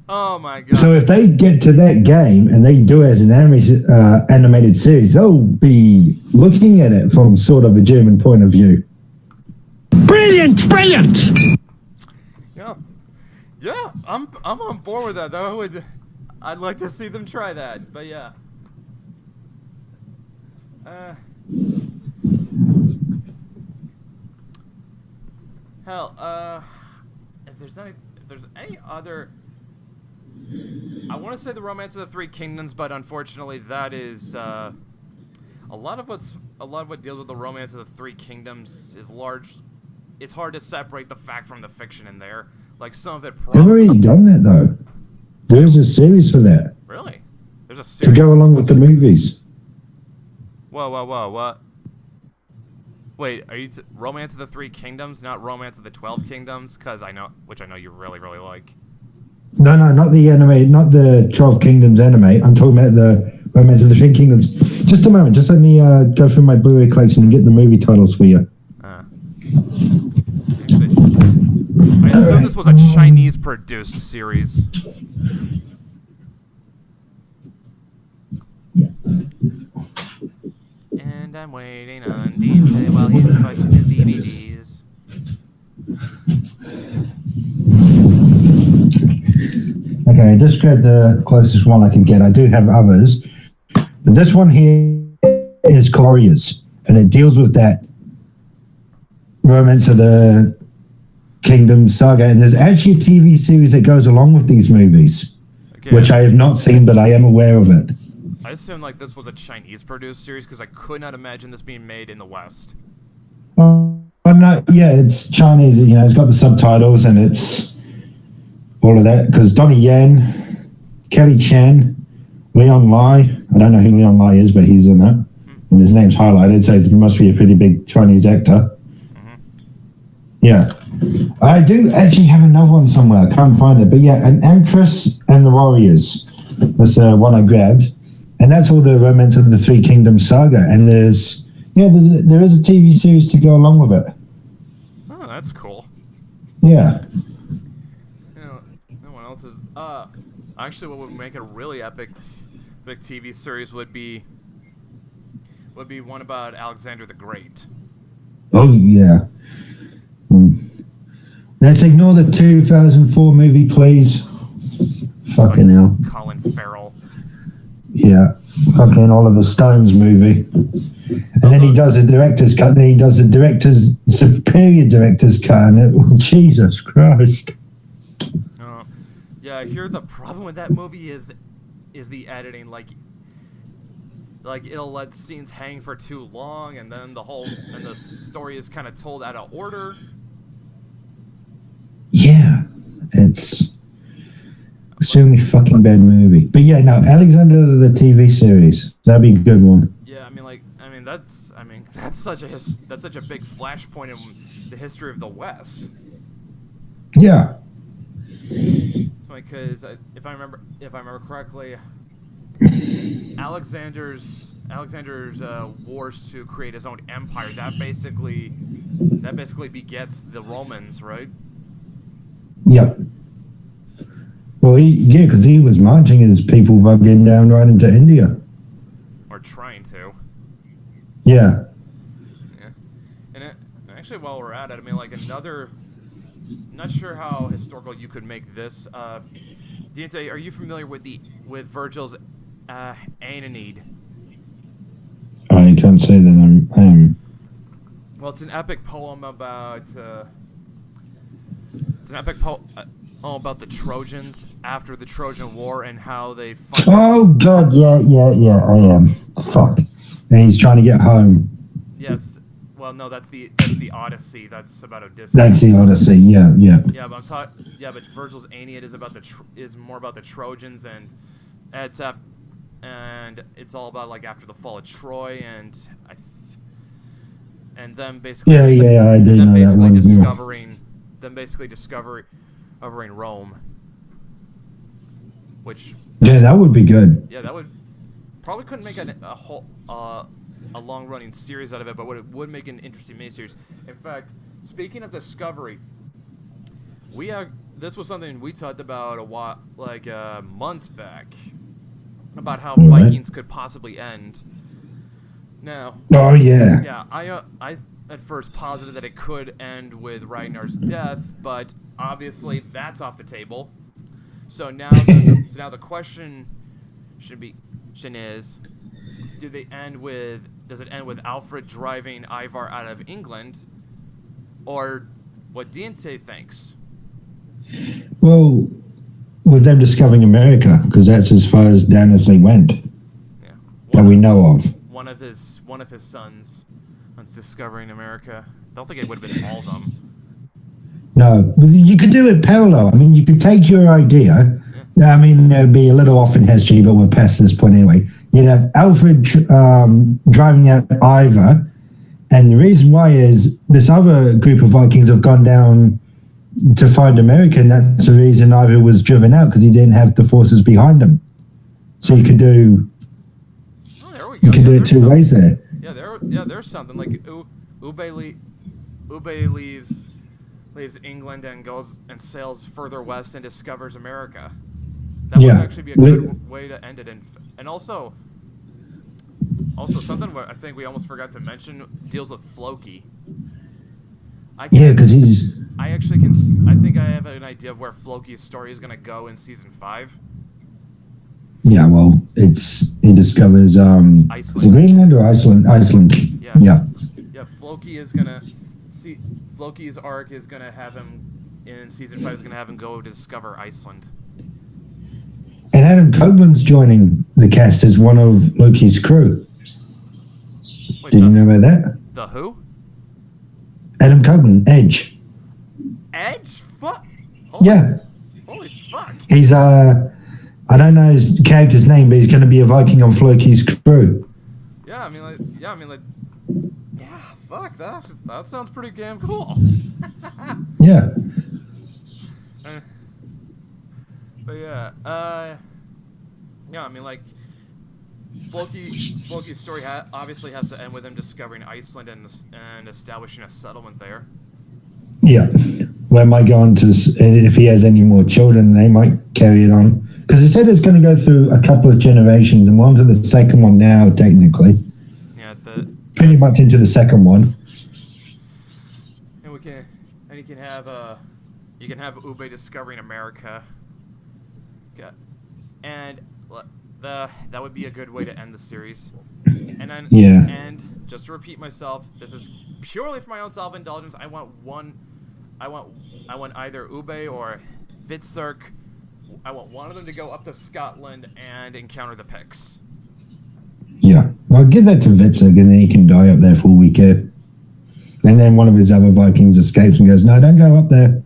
Oh my god. So if they get to that game and they do it as an animated series, they'll be looking at it from sort of a German point of view. Brilliant! Brilliant! Yeah, I'm on board with that. I'd like to see them try that. But yeah. Hell, if there's any other, I want to say the Romance of the Three Kingdoms, but unfortunately that is a lot of what deals with the Romance of the Three Kingdoms is large. It's hard to separate the fact from the fiction in there. Like some of it. They've already done that though. There's a series for that. Really? There's a series to go along with the movies. Whoa, what? Wait, are you Romance of the Three Kingdoms, not Romance of the 12 Kingdoms? Which I know you really, really like. No, not the anime, not the 12 Kingdoms anime. I'm talking about the Romance of the Three Kingdoms. Just a moment, just let me go through my Blu-ray collection and get the movie titles for you. I assume this was a Chinese-produced series. Yeah. And I'm waiting on Deantay while he's watching his DVDs. Okay, I just grabbed the closest one I can get. I do have others, but this one here is Warriors, and it deals with that Romance of the Kingdom saga, and there's actually a TV series that goes along with these movies, okay, which I have not seen, but I am aware of it. I assume like this was a Chinese-produced series because I could not imagine this being made in the West. I'm not. Yeah, it's Chinese. You know, it's got the subtitles and it's all of that. Because Donnie Yen, Kelly Chan, Leon Lai. I don't know who Leon Lai is, but he's in it, and his name's highlighted, so it must be a pretty big Chinese actor. Yeah. I do actually have another one somewhere. I can't find it. But yeah, an Empress and the Warriors. That's the one I grabbed. And that's all the Romance of the Three Kingdoms saga. And there is a TV series to go along with it. Oh, that's cool. Yeah. You know, no one else is. Actually, what would make a really epic big TV series would be one about Alexander the Great. Oh, yeah. Let's ignore the 2004 movie, please. Fucking hell. Colin Farrell. Yeah, fucking Oliver Stone's movie. And then he does a director's cut, then he does the superior director's cut, and Jesus Christ. Yeah, I hear the problem with that movie is the editing. Like it'll let scenes hang for too long, and then the story is kind of told out of order. Yeah, it's extremely fucking bad movie. But yeah, no, Alexander the TV series, that'd be a good one. Yeah, that's such a big flashpoint in the history of the West. Yeah. Because if I remember correctly, Alexander's wars to create his own empire that basically begets the Romans, right? Yep. Well, because he was marching his people fucking down right into India. Or trying to. Yeah. Yeah. And actually, while we're at it, not sure how historical you could make this. Deantay, are you familiar with Virgil's Aeneid? I can't say that I am. Well, it's an epic poem about about the Trojans after the Trojan War and how they fight. Oh God, yeah, I am. Fuck. And he's trying to get home. Yes. Well, no, that's the Odyssey. That's about Odysseus. That's the Odyssey. Yeah. Yeah, but Virgil's Aeneid is more about the Trojans, and it's all about like after the fall of Troy and them basically. Yeah, I do know that one. Discovering Rome, which. Yeah, that would be good. Yeah, that would probably couldn't make a whole a long-running series out of it, but it would make an interesting miniseries. In fact, speaking of discovery, this was something we talked about months back about how Vikings could possibly end. Now, oh yeah, yeah, I at first posited that it could end with Ragnar's death, but obviously that's off the table. So now the question is, does it end with Alfred driving Ivar out of England, or what Deantay thinks? Well, with them discovering America, because that's as far as down as they went. Yeah. That we know of. One of his sons was discovering America. I don't think it would have been all of them. No, but you could do it parallel. I mean, you could take your idea. Yeah. I mean, it would be a little off in history, but we're past this point anyway. You'd have Alfred driving out Ivar, and the reason why is this other group of Vikings have gone down to find America, and that's the reason Ivar was driven out, because he didn't have the forces behind him. So you could do. Oh, there we go. You could do it two ways there. Yeah, there's something like Ube leaves England and goes and sails further west and discovers America. That would actually be a good way to end it. And also something I think we almost forgot to mention deals with Floki. Because he's. I think I have an idea of where Floki's story is going to go in season 5. Yeah, well, he discovers Iceland. Is it Greenland or Iceland? Iceland. Yes. Yeah. Yeah, Floki's arc is gonna have him in season 5 is gonna have him go to discover Iceland. And Adam Copeland's joining the cast as one of Loki's crew. Wait, Did you know about that? The who? Adam Copeland, Edge. Edge? Fuck. Holy fuck. He's I don't know his character's name, but he's going to be a Viking on Floki's crew. Yeah, fuck, that sounds pretty damn cool. Yeah. But yeah, Floki's story obviously has to end with him discovering Iceland and establishing a settlement there. Yeah. They might go on to, if he has any more children, they might carry it on. Because he said it's going to go through a couple of generations, and we're on to the second one now, technically. Yeah, pretty much into the second one. And you can have Ube discovering America. Yeah. And that would be a good way to end the series. And then, Yeah. and just to repeat myself, this is purely for my own self-indulgence. I want either Ube or Vitsirk. I want one of them to go up to Scotland and encounter the Picts. Yeah. I'll give that to Witzig, and then he can die up there for all we care. And then one of his other Vikings escapes and goes, "No, don't go up there."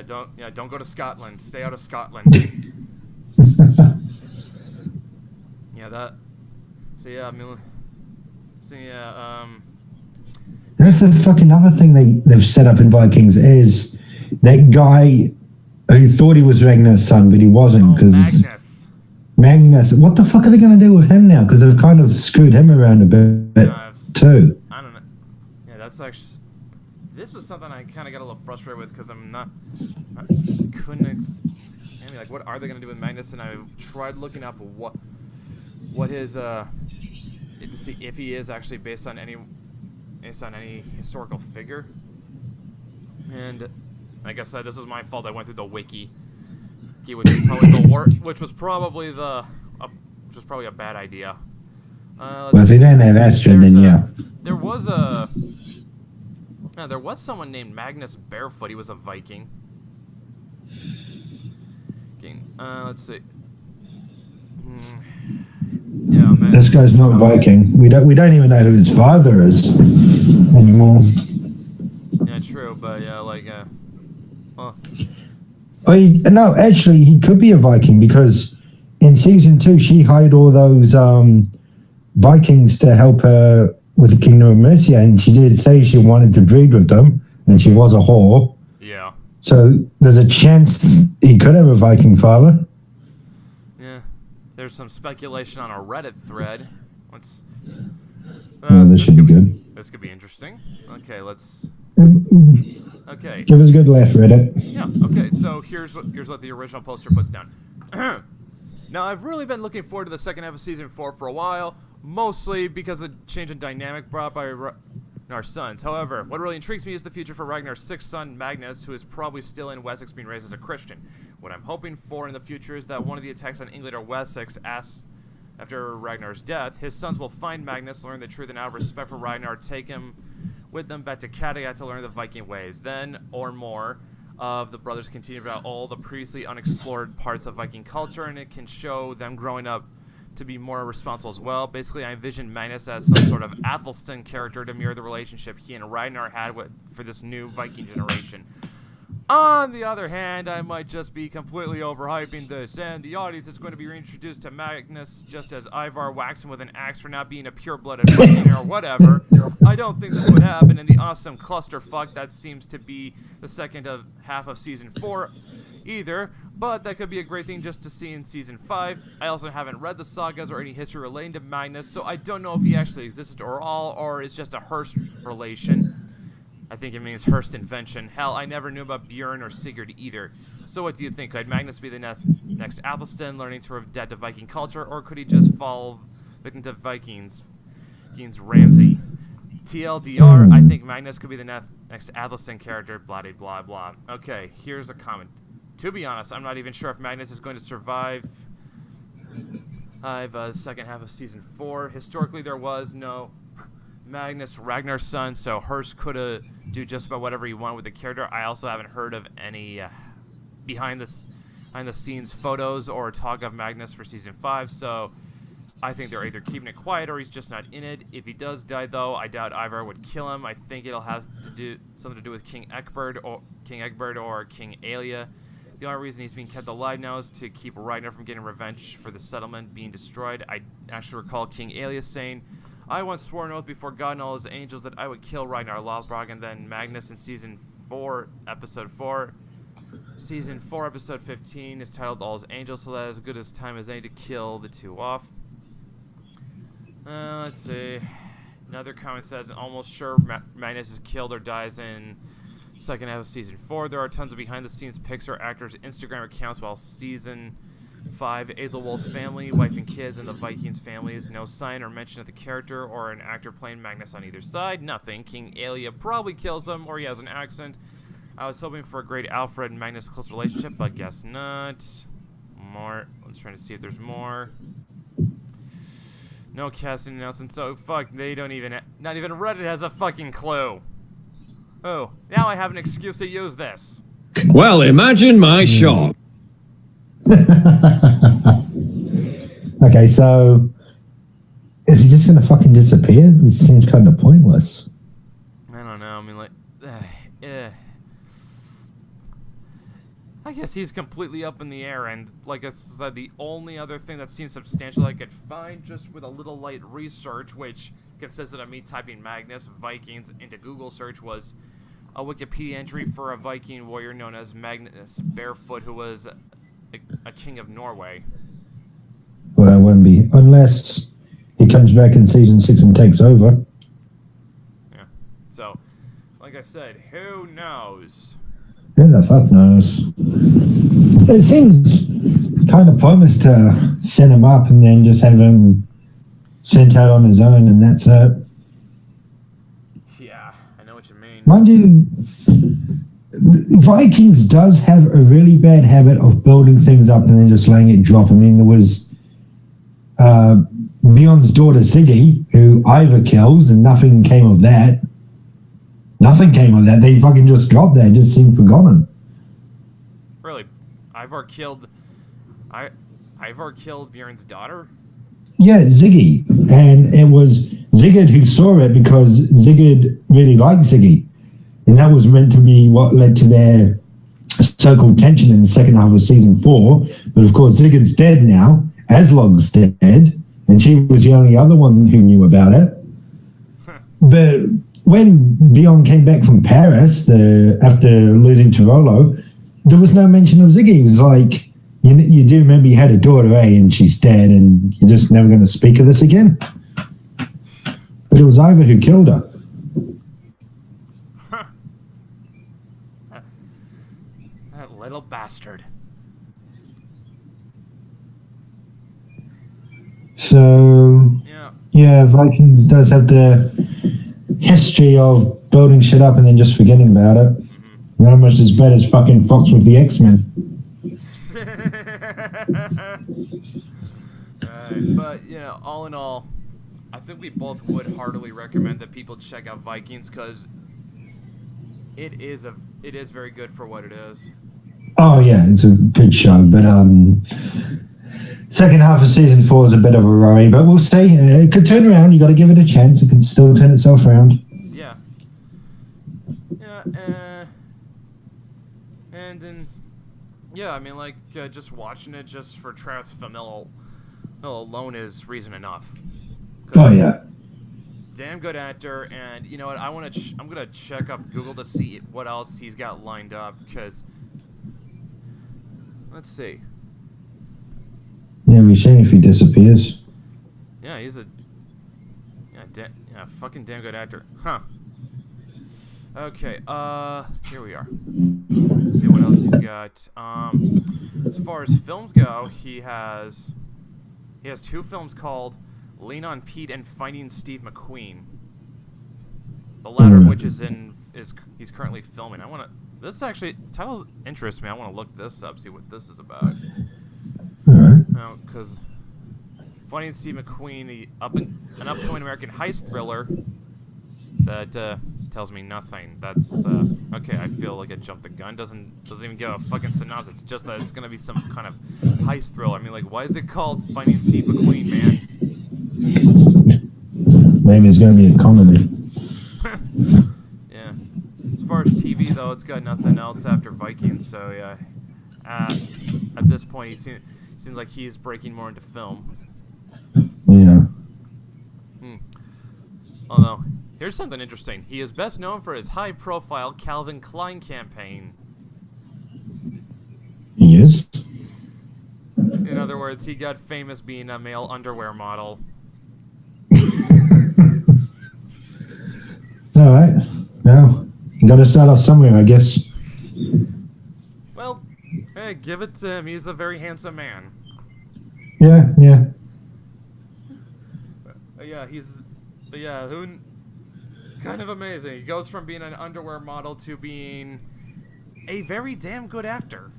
Don't go to Scotland. Stay out of Scotland. That's the fucking other thing they've set up in Vikings is that guy who thought he was Ragnar's son, but he wasn't, because Magnus. What the fuck are they going to do with him now? Because they've kind of screwed him around a bit too. I don't know. Yeah, that's actually. This was something I kind of got a little frustrated with because what are they going to do with Magnus? And I tried looking up what his to see if he is actually based on any historical figure. And I guess this was my fault. I went through the wiki, which was probably a bad idea. Well, if they didn't have Astrid, then yeah. There was someone named Magnus Barefoot. He was a Viking. Okay, let's see. Yeah, man. This guy's not Viking. We don't even know who his father is anymore. Yeah, true, but yeah, no, actually, he could be a Viking because in season 2, she hired all those Vikings to help her with the Kingdom of Mercia, and she did say she wanted to breed with them, and she was a whore. Yeah. So there's a chance he could have a Viking father. Yeah. There's some speculation on a Reddit thread. This should be good. This could be interesting. Okay, let's... Okay. Give us a good laugh, Reddit. Yeah, okay, so here's what the original poster puts down. Now, I've really been looking forward to the second half of Season 4 for a while, mostly because of the change in dynamic brought by Ragnar's sons. However, what really intrigues me is the future for Ragnar's sixth son, Magnus, who is probably still in Wessex being raised as a Christian. What I'm hoping for in the future is that one of the attacks on England or Wessex after Ragnar's death, his sons will find Magnus, learn the truth, and out of respect for Ragnar, take him with them back to Kattegat to learn the Viking ways. Then, or more, of the brothers continue about all the previously unexplored parts of Viking culture, and it can show them growing up to be more responsible as well. Basically, I envision Magnus as some sort of Athelstan character to mirror the relationship he and Ragnar had for this new Viking generation. On the other hand, I might just be completely overhyping this, and the audience is going to be reintroduced to Magnus just as Ivar whacks him with an axe for not being a pure-blooded Viking or whatever. I don't think this would happen in the awesome clusterfuck that seems to be the second half of Season 4 either, but that could be a great thing just to see in Season 5. I also haven't read the sagas or any history relating to Magnus, so I don't know if he actually existed or is just a Hearst relation. I think it means Hearst invention. Hell, I never knew about Bjorn or Sigurd either. So what do you think? Could Magnus be the next Athelstan, learning to adapt to Viking culture, or could he just fall victim to Vikings Ramsey? TLDR, I think Magnus could be the next Athelstan character, blah, blah, blah. Okay, here's a comment. To be honest, I'm not even sure if Magnus is going to survive the second half of Season 4. Historically, there was no Magnus, Ragnar's son, so Hearst could do just about whatever he wanted with the character. I also haven't heard of any behind the scenes photos or talk of Magnus for Season 5, so I think they're either keeping it quiet or he's just not in it. If he does die, though, I doubt Ivar would kill him. I think it'll have to do something to do with King Egbert or King Alia. The only reason he's being kept alive now is to keep Ragnar from getting revenge for the settlement being destroyed. I actually recall King Alia saying, "I once swore an oath before God and all his angels that I would kill Ragnar Lothbrok," and then Magnus in Season 4, Episode 4. Season 4, Episode 15 is titled All His Angels, so that is as good as time as any to kill the two off. Let's see. Another comment says, almost sure Magnus is killed or dies in second half of Season 4. There are tons of behind-the-scenes pics or actors' Instagram accounts, while Season 5, Aethelwulf's family, wife and kids, and the Vikings families. No sign or mention of the character or an actor playing Magnus on either side. Nothing. King Alia probably kills him, or he has an accident. I was hoping for a great Alfred and Magnus close relationship, but guess not. more. Let's try to see if there's more. No casting announcement, so fuck, they don't even, not even Reddit has a fucking clue. Oh, now I have an excuse to use this. Well, imagine my shock. Okay, so is he just going to fucking disappear? This seems kind of pointless. I don't know, I mean, like, I guess he's completely up in the air, and like I said, the only other thing that seems substantial I could find just with a little light research, which consisted of me typing Magnus Vikings into Google search, was a Wikipedia entry for a Viking warrior known as Magnus Barefoot, who was a king of Norway. Well, it won't be. Unless he comes back in season 6 and takes over. Yeah. So, like I said, who knows? Who the fuck knows? It seems kind of pointless to set him up and then just have him sent out on his own and that's it. Yeah, I know what you mean. Mind you, Vikings does have a really bad habit of building things up and then just letting it drop. I mean, there was Bjorn's daughter Siggy, who Ivor kills, and nothing came of that. Nothing came of that. They fucking just dropped that. It just seemed forgotten. Really? Ivor killed Bjorn's daughter? Yeah, Ziggy. And it was Ziggy who saw it because Ziggy really liked Ziggy. And that was meant to be what led to their so-called tension in the second half of season 4. But of course, Ziggy's dead now. Aslog's dead. And she was the only other one who knew about it. But when Bjorn came back from Paris after losing to Rollo, there was no mention of Ziggy. It was like, you do remember you had a daughter, eh? And she's dead, and you're just never going to speak of this again? But it was Ivor who killed her. That little bastard. So, yeah, Vikings does have the history of building shit up and then just forgetting about it. Mm-hmm. Almost as bad as fucking Fox with the X-Men. But, all in all, I think we both would heartily recommend that people check out Vikings because it is very good for what it is. Oh yeah, it's a good show, but second half of season 4 is a bit of a worry, but we'll see. It could turn around. You got to give it a chance. It can still turn itself around. Yeah. And then, I mean, like, just watching it just for Travis Fimmel alone is reason enough. Oh yeah. Damn good actor, and you know what? I'm gonna check up Google to see what else he's got lined up. Because let's see. Yeah, it'd be a shame if he disappears. Yeah, he's a fucking damn good actor, huh? Okay, here we are. Let's see what else he's got. As far as films go, he has 2 films called Lean on Pete and Finding Steve McQueen. The latter of which he's currently filming. This actually, the title interests me. I want to look this up, see what this is about. Alright. Now, because Finding Steve McQueen, an upcoming American heist thriller that tells me nothing. That's okay. I feel like I jumped the gun. Doesn't even give a fucking synopsis. It's just that it's gonna be some kind of heist thriller. I mean, like, why is it called Finding Steve McQueen, man? Maybe it's going to be a comedy. Yeah. As far as TV though, it's got nothing else after Vikings. So yeah, at this point, it seems like he's breaking more into film. Yeah. Although, here's something interesting. He is best known for his high-profile Calvin Klein campaign. He is? In other words, he got famous being a male underwear model. Alright. Well, you got to start off somewhere, I guess. Well, hey, give it to him. He's a very handsome man. Yeah. Who... Kind of amazing. He goes from being an underwear model to being a very damn good actor.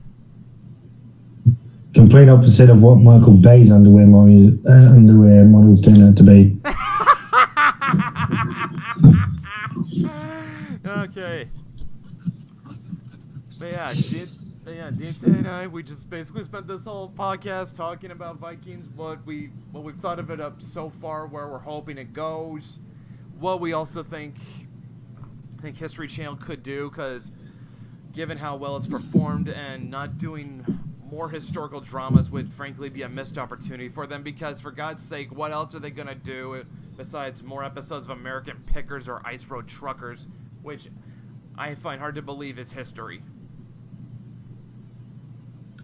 Can complete opposite of what Michael Bay's underwear models turn out to be. Okay. But yeah, Deantay and I, we just basically spent this whole podcast talking about Vikings, what we've thought of it up so far, where we're hoping it goes, what we also think History Channel could do, because given how well it's performed, and not doing more historical dramas would frankly be a missed opportunity for them, because for God's sake, what else are they going to do besides more episodes of American Pickers or Ice Road Truckers, which I find hard to believe is history.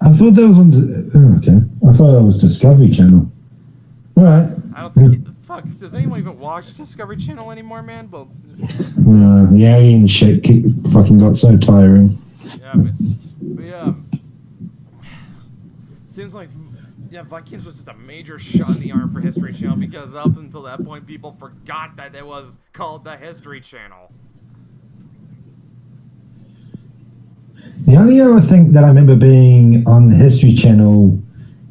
I thought that was on. Okay, I thought that was Discovery Channel. All right. I don't think. Fuck. Does anyone even watch Discovery Channel anymore, man? Well, The alien shit fucking got so tiring. yeah, but yeah. Seems like Vikings was just a major shot in the arm for History Channel, because up until that point, people forgot that it was called the History Channel. The only other thing that I remember being on the History Channel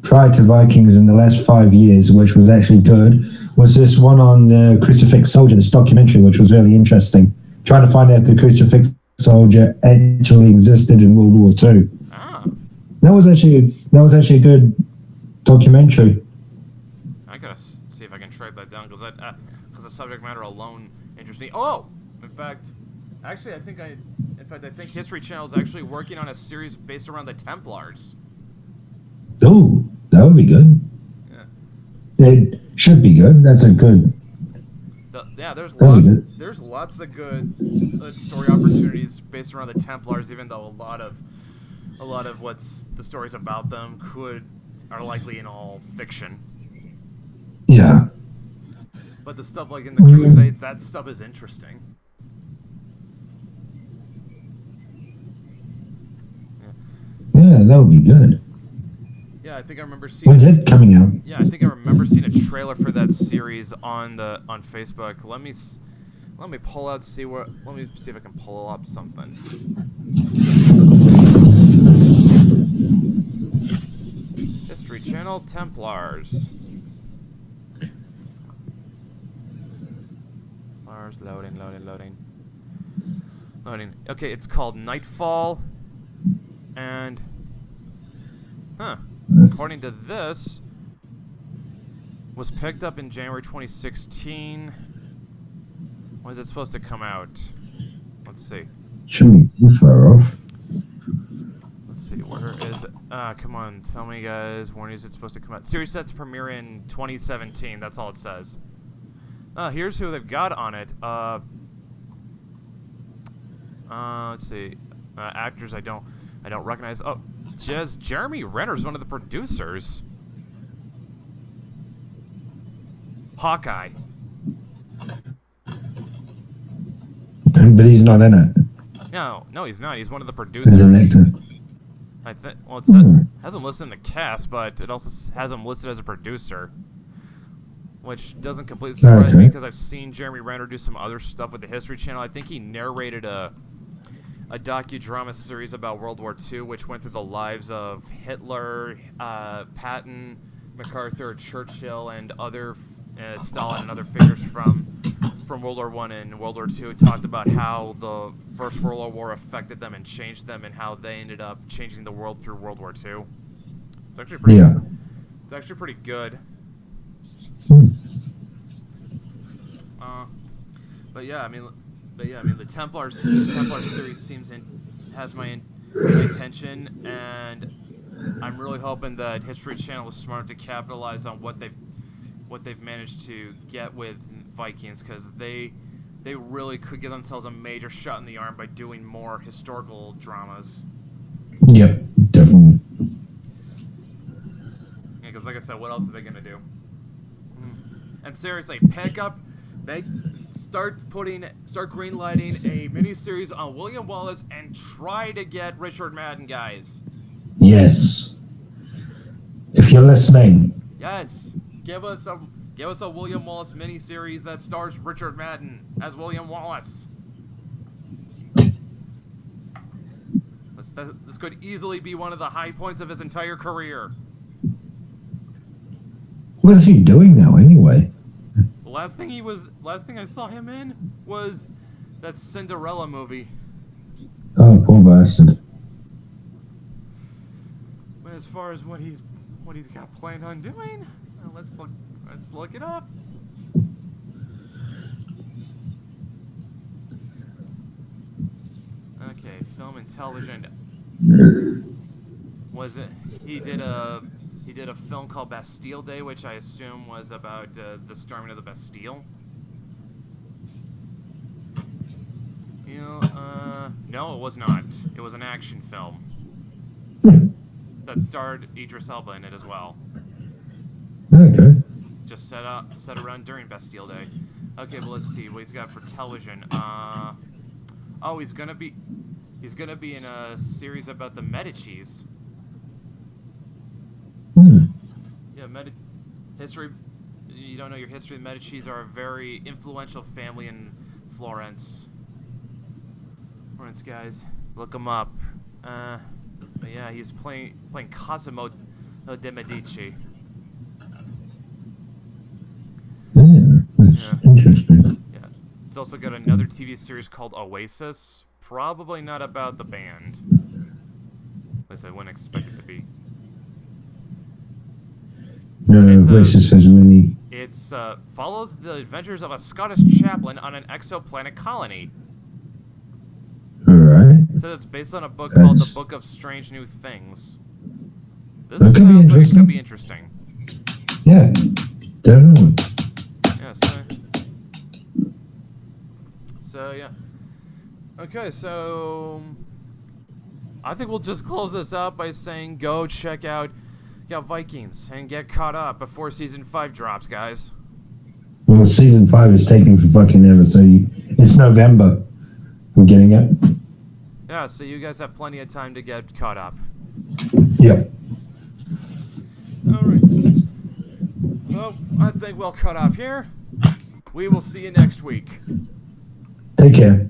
prior to Vikings in the last 5 years, which was actually good, was this one on the Crucifix Soldier, this documentary, which was really interesting. Trying to find out if the Crucifix Soldier actually existed in World War II. Ah. That was actually a good documentary. I gotta see if I can track that down, because the subject matter alone interests me. Oh, in fact, I think History Channel is actually working on a series based around the Templars. Oh, that would be good. Yeah. It should be good. That's a good. There's lots of good story opportunities based around the Templars, even though a lot of what's the stories about them are likely in all fiction. Yeah. But the stuff like in the Crusades, that stuff is interesting. Yeah, that would be good. Yeah, I think I remember seeing. When's it coming out? Yeah, I think I remember seeing a trailer for that series on Facebook. Let me pull out let me see if I can pull up something. History Channel Templars. Loading. Okay, it's called Nightfall. And according to this, was picked up in January 2016. When is it supposed to come out? Let's see. Shouldn't be too far off. Let's see, where is it? Come on, tell me guys, when is it supposed to come out? Series set to premiere in 2017, that's all it says. Here's who they've got on it. Let's see. Actors I don't recognize. Oh, Jeremy Renner's one of the producers. Hawkeye. But he's not in it. No, he's not. He's one of the As an producers. actor. Well, it said, has him listed in the cast, but it also has him listed as a producer, which doesn't completely surprise me, because I've seen Jeremy Renner do some other stuff with the History Channel. I think he narrated a docudrama series about World War II, which went through the lives of Hitler, Patton, MacArthur, Churchill, and other Stalin and other figures from World War I and World War II. It talked about how the First World War affected them and changed them, and how they ended up changing the world through World War II. It's actually pretty. Yeah. It's actually pretty good. But yeah, I mean, the Templars series has my attention, and I'm really hoping that History Channel is smart to capitalize on what they've managed to get with Vikings, because they really could give themselves a major shot in the arm by doing more historical dramas. Yep, definitely. Yeah, because like I said, what else are they gonna do? And seriously, start greenlighting a miniseries on William Wallace and try to get Richard Madden, guys. Yes. If you're listening. Yes. Give us a William Wallace miniseries that stars Richard Madden as William Wallace. This could easily be one of the high points of his entire career. What is he doing now, anyway? The last thing I saw him in was that Cinderella movie. Oh, poor bastard. But as far as what he's got planned on doing, let's look it up. Okay, film and television. Was it? He did a film called Bastille Day, which I assume was about the storming of the Bastille. No, it was not. It was an action film that starred Idris Elba in it as well. Okay. Just set around during Bastille Day. Okay, well, let's see what he's got for television. Oh, he's gonna be in a series about the Medicis. Yeah, history. You don't know your history. The Medicis are a very influential family in Florence. Florence guys, look him up. But yeah, he's playing Cosimo de Medici. That's interesting. Yeah, it's also got another TV series called Oasis. Probably not about the band. At least I wouldn't expect it to be. No, Oasis has many. It's follows the adventures of a Scottish chaplain on an exoplanet colony. Alright. It says it's based on a book called The Book of Strange New Things. This That could be sounds like it interesting. could be interesting. Yeah, definitely. Yeah, so yeah. Okay, so I think we'll just close this out by saying go check out Vikings and get caught up before season 5 drops, guys. Well, season 5 is taking for fucking ever, so it's November. We're getting it. Yeah, so you guys have plenty of time to get caught up. Yep. Alright. Well, I think we'll cut off here. We will see you next week. Take care.